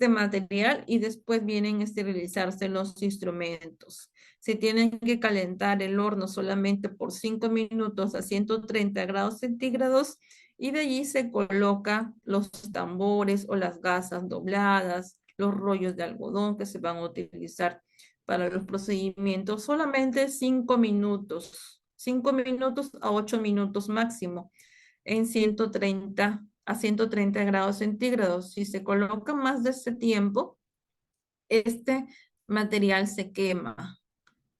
[SPEAKER 1] material y después vienen a esterilizarse los instrumentos. Se tienen que calentar el horno solamente por 5 minutos a 130 grados centígrados y de allí se coloca los tambores o las gasas dobladas, los rollos de algodón que se van a utilizar para los procedimientos, solamente 5 minutos a 8 minutos máximo en 130 a 130 grados centígrados. Si se coloca más de ese tiempo, este material se quema.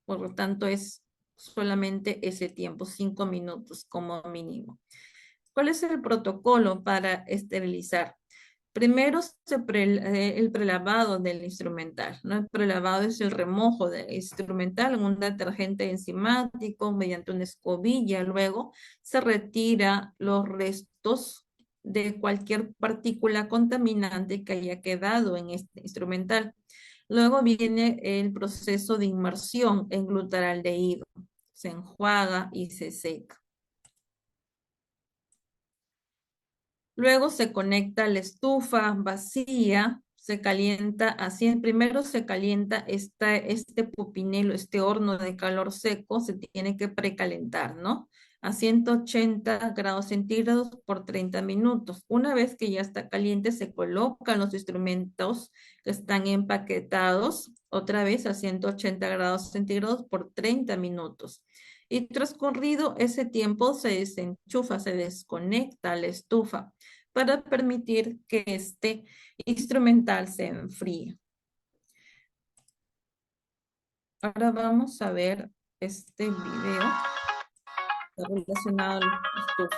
[SPEAKER 1] Por lo tanto, es solamente ese tiempo, 5 minutos como mínimo. ¿Cuál es el protocolo para esterilizar? Primero el prelavado del instrumental, ¿no? El prelavado es el remojo del instrumental en un detergente enzimático mediante una escobilla. Luego se retira los restos de cualquier partícula contaminante que haya quedado en este instrumental. Luego viene el proceso de inmersión en glutaraldehído. Se enjuaga y se seca. Luego se conecta la estufa vacía, se calienta así. Primero se calienta este pupinelo, este horno de calor seco, se tiene que precalentar, ¿no? A 180 grados centígrados por 30 minutos. Una vez que ya está caliente, se colocan los instrumentos que están empaquetados otra vez a 180 grados centígrados por 30 minutos. Y transcurrido ese tiempo se desenchufa, se desconecta la estufa para permitir que este instrumental se enfríe. Ahora vamos a ver este video relacionado a la estufa.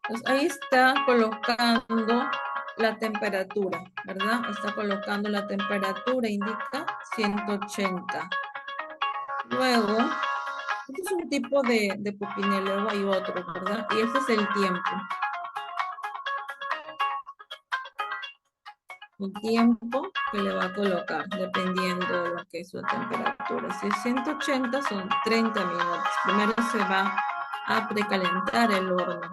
[SPEAKER 1] Pues ahí está colocando la temperatura, ¿verdad? Está colocando la temperatura, indica 180. Luego, este es un tipo de pupinel, luego hay otro, ¿verdad? Y ese es el tiempo. El tiempo que le va a colocar, dependiendo de lo que es su temperatura. Si es 180, son 30 minutos. Primero se va a precalentar el horno.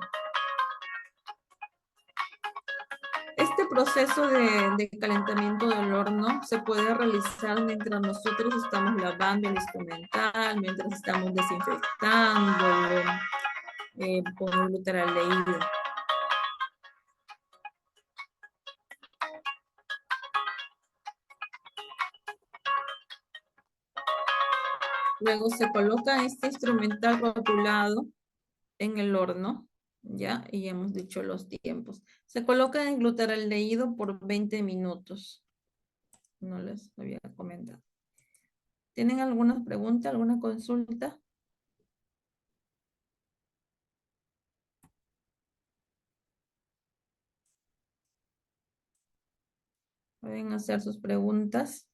[SPEAKER 1] Este proceso de calentamiento del horno se puede realizar mientras nosotros estamos lavando el instrumental, mientras estamos desinfectándolo con el glutaraldehído. Luego se coloca este instrumental rotulado en el horno, ¿ya? Y hemos dicho los tiempos. Se coloca en glutaraldehído por 20 minutos. No les había comentado. ¿Tienen alguna pregunta, alguna consulta? Pueden hacer sus preguntas.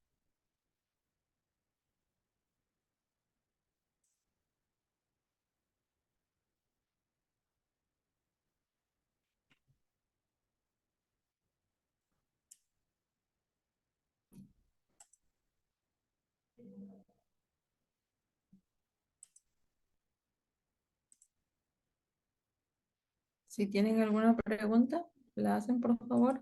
[SPEAKER 1] Si tienen alguna pregunta, la hacen, por favor.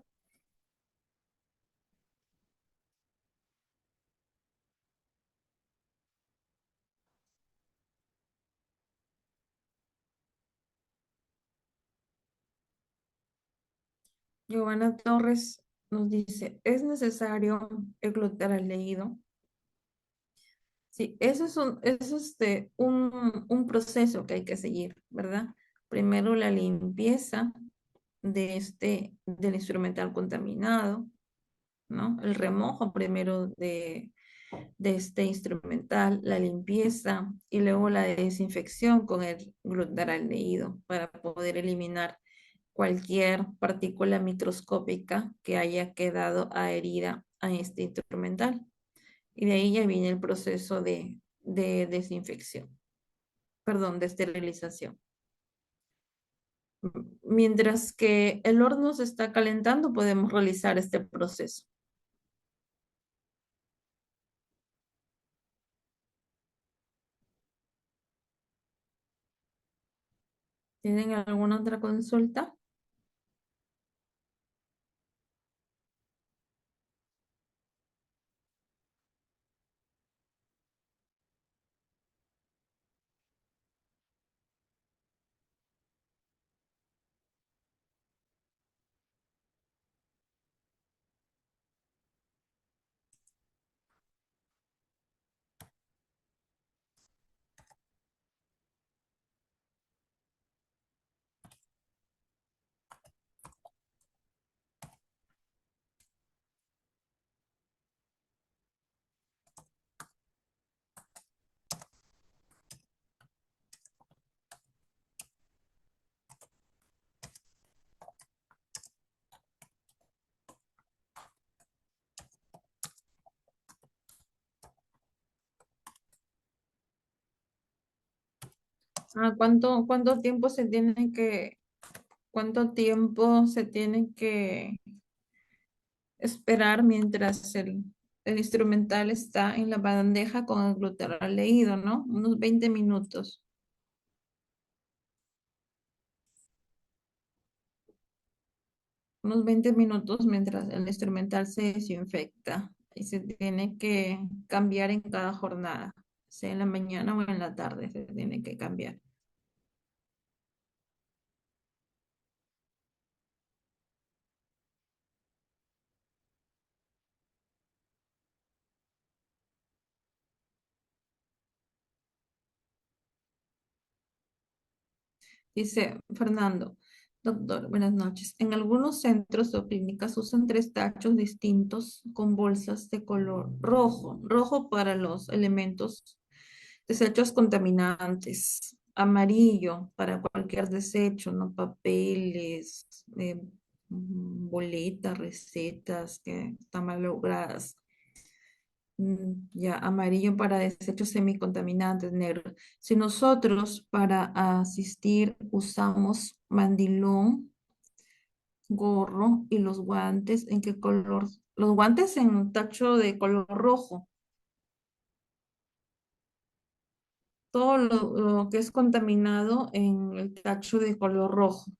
[SPEAKER 1] Giovanna Torres nos dice, ¿es necesario eglutar al leído? Sí, eso es un proceso que hay que seguir, ¿verdad? Primero la limpieza del instrumental contaminado, ¿no? El remojo primero de este instrumental, la limpieza y luego la desinfección con el glutaraaldehído para poder eliminar cualquier partícula microscópica que haya quedado adherida a este instrumental. Y de ahí ya viene el proceso de desinfección, perdón, de esterilización. Mientras que el horno se está calentando, podemos realizar este proceso. ¿Tienen alguna otra consulta? ¿Cuánto tiempo cuánto tiempo se tiene que esperar mientras el instrumental está en la bandeja con el glutarol leído, ¿no? Unos 20 minutos. Unos 20 minutos mientras el instrumental se desinfecta y se tiene que cambiar en cada jornada, sea en la mañana o en la tarde, se tiene que cambiar. Dice Fernando, doctor, buenas noches. En algunos centros o clínicas usan tres tachos distintos con bolsas de color rojo, rojo para los elementos, desechos contaminantes, amarillo para cualquier desecho, no papeles, boletas, recetas que están mal logradas. Ya, amarillo para desechos semicontaminantes, negro. Si nosotros para asistir usamos mandilón, gorro y los guantes, ¿en qué color? Los guantes en tacho de color rojo. Todo lo que es contaminado en el tacho de color rojo.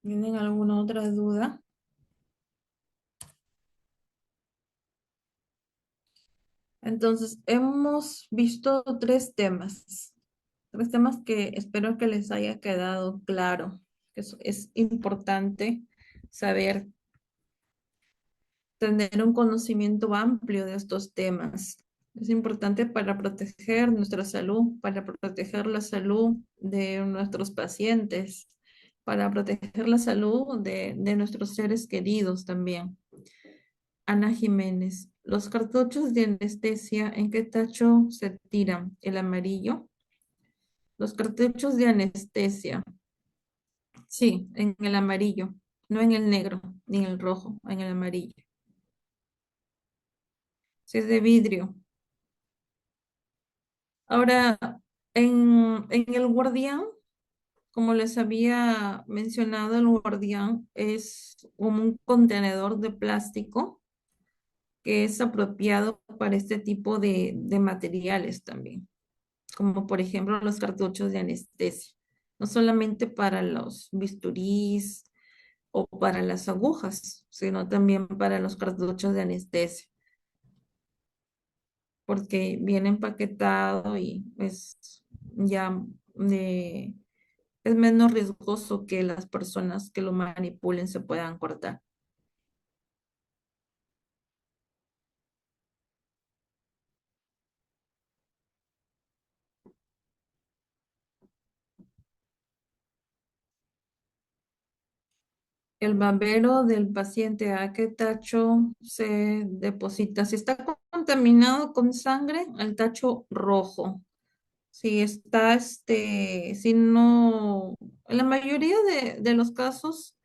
[SPEAKER 1] ¿Tienen alguna otra duda? Entonces, hemos visto tres temas que espero que les haya quedado claro, que es importante saber, tener un conocimiento amplio de estos temas. Es importante para proteger nuestra salud, para proteger la salud de nuestros pacientes, para proteger la salud de nuestros seres queridos también. Ana Jiménez, los cartuchos de anestesia, ¿en qué tacho se tiran? ¿El amarillo? Los cartuchos de anestesia, sí, en el amarillo, no en el negro ni en el rojo, en el amarillo. si es de vidrio. Ahora, en el guardián, como les había mencionado, el guardián es como un contenedor de plástico que es apropiado para este tipo de materiales también, como por ejemplo los cartuchos de anestesia, no solamente para los bisturís o para las agujas, sino también para los cartuchos de anestesia, porque viene empaquetado y es ya de, es menos riesgoso que las personas que lo manipulen se puedan cortar. El babero del paciente, ¿a qué tacho se deposita? Si está contaminado con sangre, al tacho rojo. Si está, si no, en la mayoría de los casos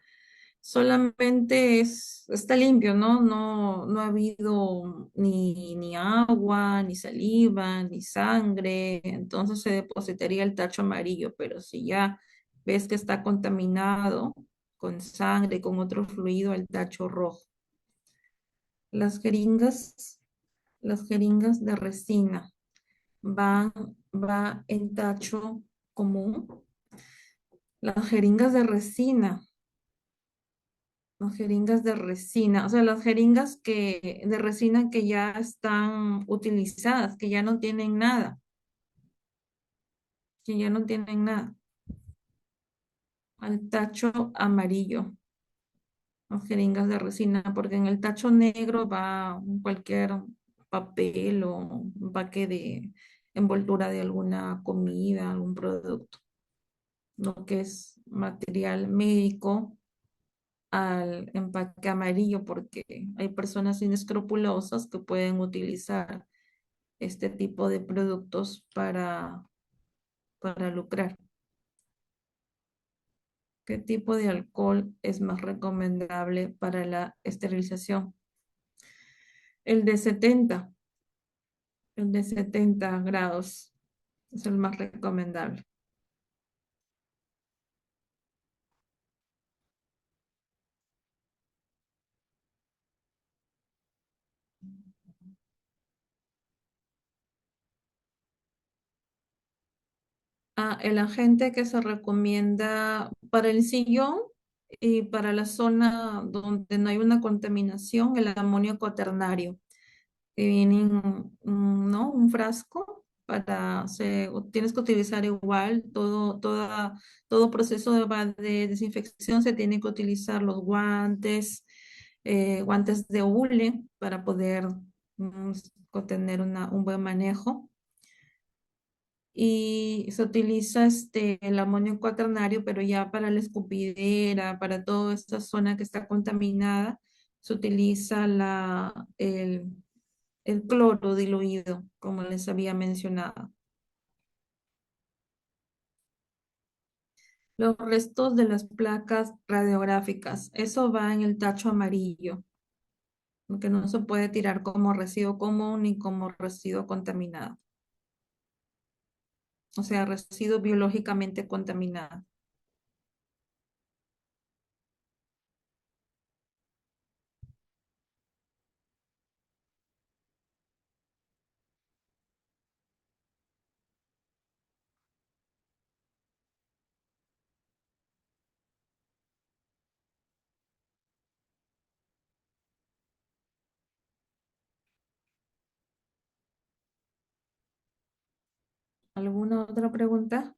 [SPEAKER 1] solamente está limpio, ¿no? No ha habido ni agua, ni saliva, ni sangre, entonces se depositaría el tacho amarillo, pero si ya ves que está contaminado con sangre, con otro fluido, el tacho rojo. Las jeringas, las jeringas de resina van, va en tacho común. Las jeringas de resina, las jeringas de resina, o sea, las jeringas de resina que ya están utilizadas, que ya no tienen nada, que ya no tienen nada. Al tacho amarillo, las jeringas de resina, porque en el tacho negro va cualquier papel o empaque de envoltura de alguna comida, algún producto, lo que es material médico al empaque amarillo, porque hay personas inescrupulosas que pueden utilizar este tipo de productos para lucrar. ¿Qué tipo de alcohol es más recomendable para la esterilización? El de 70, el de 70 grados es el más recomendable. El agente que se recomienda para el sillón y para la zona donde no hay una contaminación, el amonio cuaternario, que viene en ¿no? un frasco tienes que utilizar igual todo proceso de desinfección se tiene que utilizar los guantes, guantes de hule para poder mm, tener un buen manejo. Y se utiliza el amonio cuaternario, pero ya para la escupidera, para toda esta zona que está contaminada, se utiliza el cloro diluido, como les había mencionado. Los restos de las placas radiográficas, eso va en el tacho amarillo, porque no se puede tirar como residuo común ni como residuo contaminado, o sea, residuo biológicamente contaminado. ¿Alguna otra pregunta?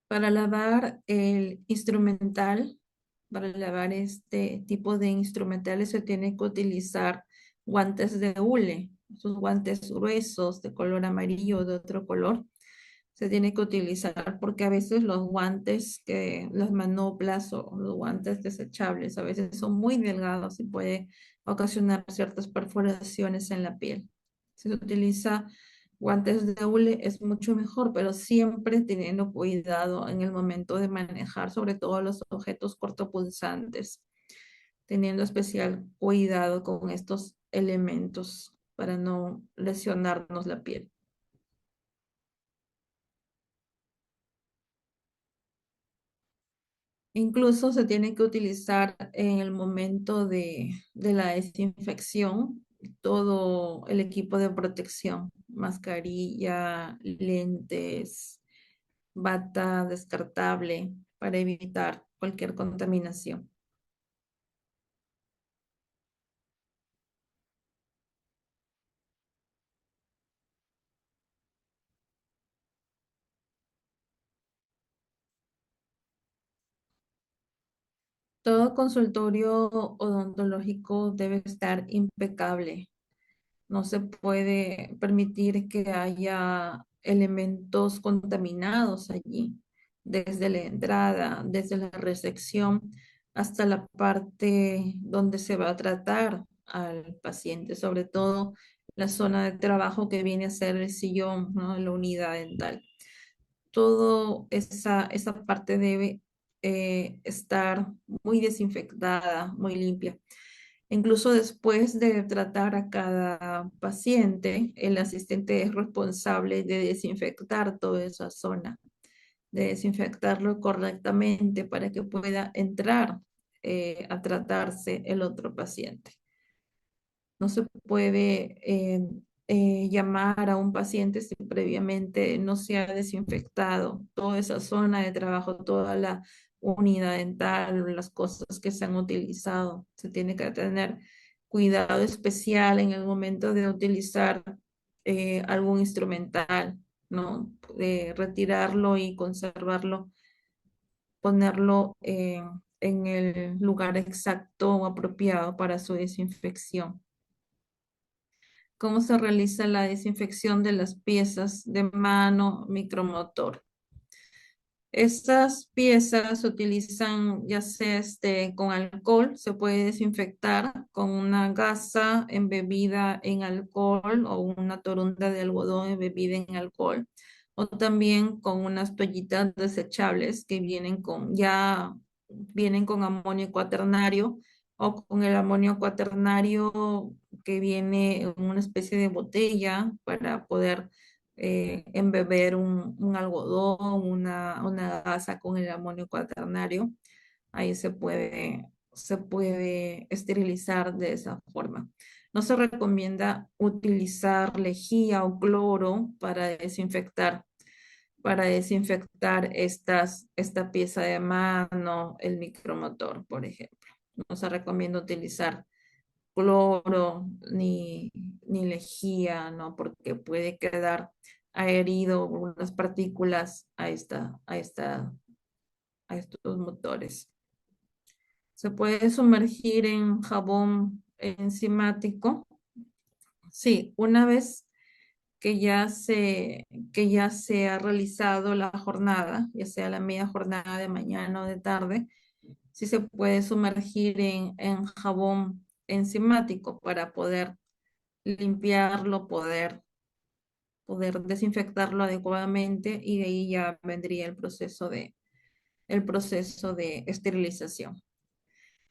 [SPEAKER 1] Para lavar el instrumental, para lavar este tipo de instrumentales se tiene que utilizar guantes de hule, esos guantes gruesos de color amarillo o de otro color. Se tiene que utilizar porque a veces los guantes, las manoplas o los guantes desechables, a veces son muy delgados y puede ocasionar ciertas perforaciones en la piel. Se utiliza guantes de hule es mucho mejor, pero siempre teniendo cuidado en el momento de manejar, sobre todo los objetos cortopulsantes, teniendo especial cuidado con estos elementos para no lesionarnos la piel. Incluso se tiene que utilizar en el momento de la desinfección todo el equipo de protección, mascarilla, lentes, bata descartable para evitar cualquier contaminación. Todo consultorio odontológico debe estar impecable. No se puede permitir que haya elementos contaminados allí, desde la entrada, desde la recepción hasta la parte donde se va a tratar al paciente, sobre todo la zona de trabajo que viene a ser el sillón, ¿no? La unidad dental. Toda esa parte debe estar muy desinfectada, muy limpia. Incluso después de tratar a cada paciente, el asistente es responsable de desinfectar toda esa zona, de desinfectarlo correctamente para que pueda entrar a tratarse el otro paciente. No se puede llamar a un paciente si previamente no se ha desinfectado toda esa zona de trabajo, toda la unidad dental, las cosas que se han utilizado. Se tiene que tener cuidado especial en el momento de utilizar algún instrumental, ¿no? Retirarlo y conservarlo, ponerlo en el lugar exacto o apropiado para su desinfección. ¿Cómo se realiza la desinfección de las piezas de mano micromotor? Estas piezas se utilizan ya sea con alcohol, se puede desinfectar con una gasa embebida en alcohol o una torunda de algodón embebida en alcohol, o también con unas toallitas desechables que vienen con amonio cuaternario o con el amonio cuaternario que viene en una especie de botella para poder embeber un algodón, una gasa con el amonio cuaternario. Ahí se puede esterilizar de esa forma. No se recomienda utilizar lejía o cloro para desinfectar esta pieza de mano, el micromotor, por ejemplo. No se recomienda utilizar cloro ni lejía, ¿no? Porque puede quedar adherido unas partículas a estos motores. Se puede sumergir en jabón enzimático. Sí, una vez que ya se ha realizado la jornada, ya sea la media jornada de mañana o de tarde, sí se puede sumergir en jabón enzimático para poder limpiarlo, poder desinfectarlo adecuadamente y de ahí ya vendría el proceso de esterilización.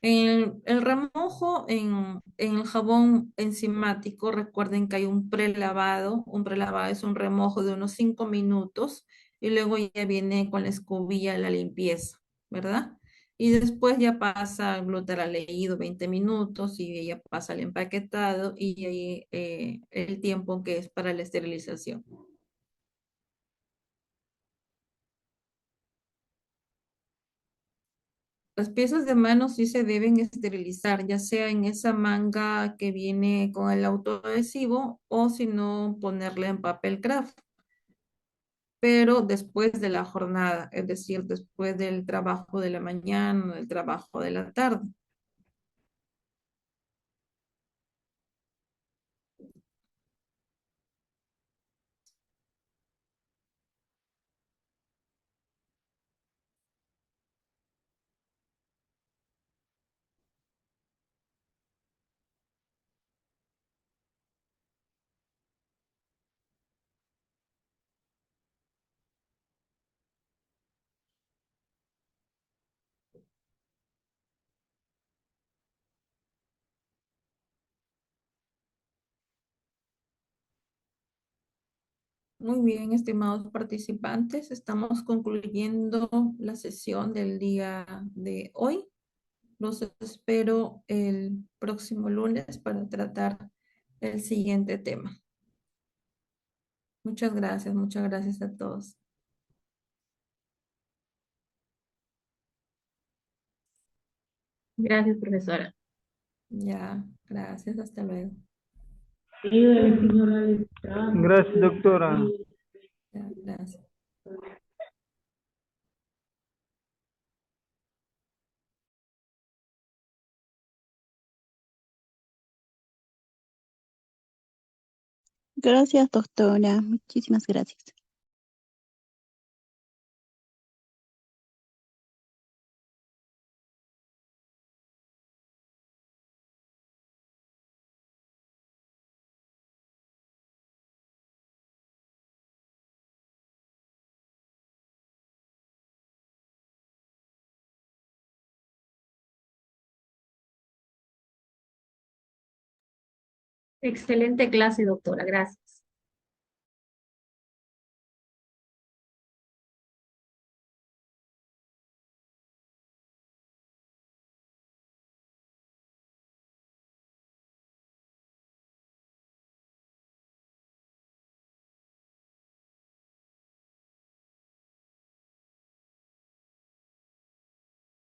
[SPEAKER 1] El remojo en el jabón enzimático, recuerden que hay un prelavado. Un prelavado es un remojo de unos 5 minutos y luego ya viene con la escobilla la limpieza, ¿verdad? Y después ya pasa el glutaraldehído 20 minutos y ya pasa el empaquetado y ahí el tiempo que es para la esterilización. Las piezas de mano sí se deben esterilizar, ya sea en esa manga que viene con el autoadhesivo o si no ponerle en papel craft, pero después de la jornada, es decir, después del trabajo de la mañana, del trabajo de la tarde. Muy bien, estimados participantes, estamos concluyendo la sesión del día de hoy. Los espero el próximo lunes para tratar el siguiente tema. Muchas gracias a todos.
[SPEAKER 4] Gracias, profesora.
[SPEAKER 1] Ya, gracias, hasta luego.
[SPEAKER 5] Gracias, doctora.
[SPEAKER 1] Ya, gracias.
[SPEAKER 6] Gracias, doctora. Muchísimas gracias.
[SPEAKER 4] Excelente clase, doctora. Gracias.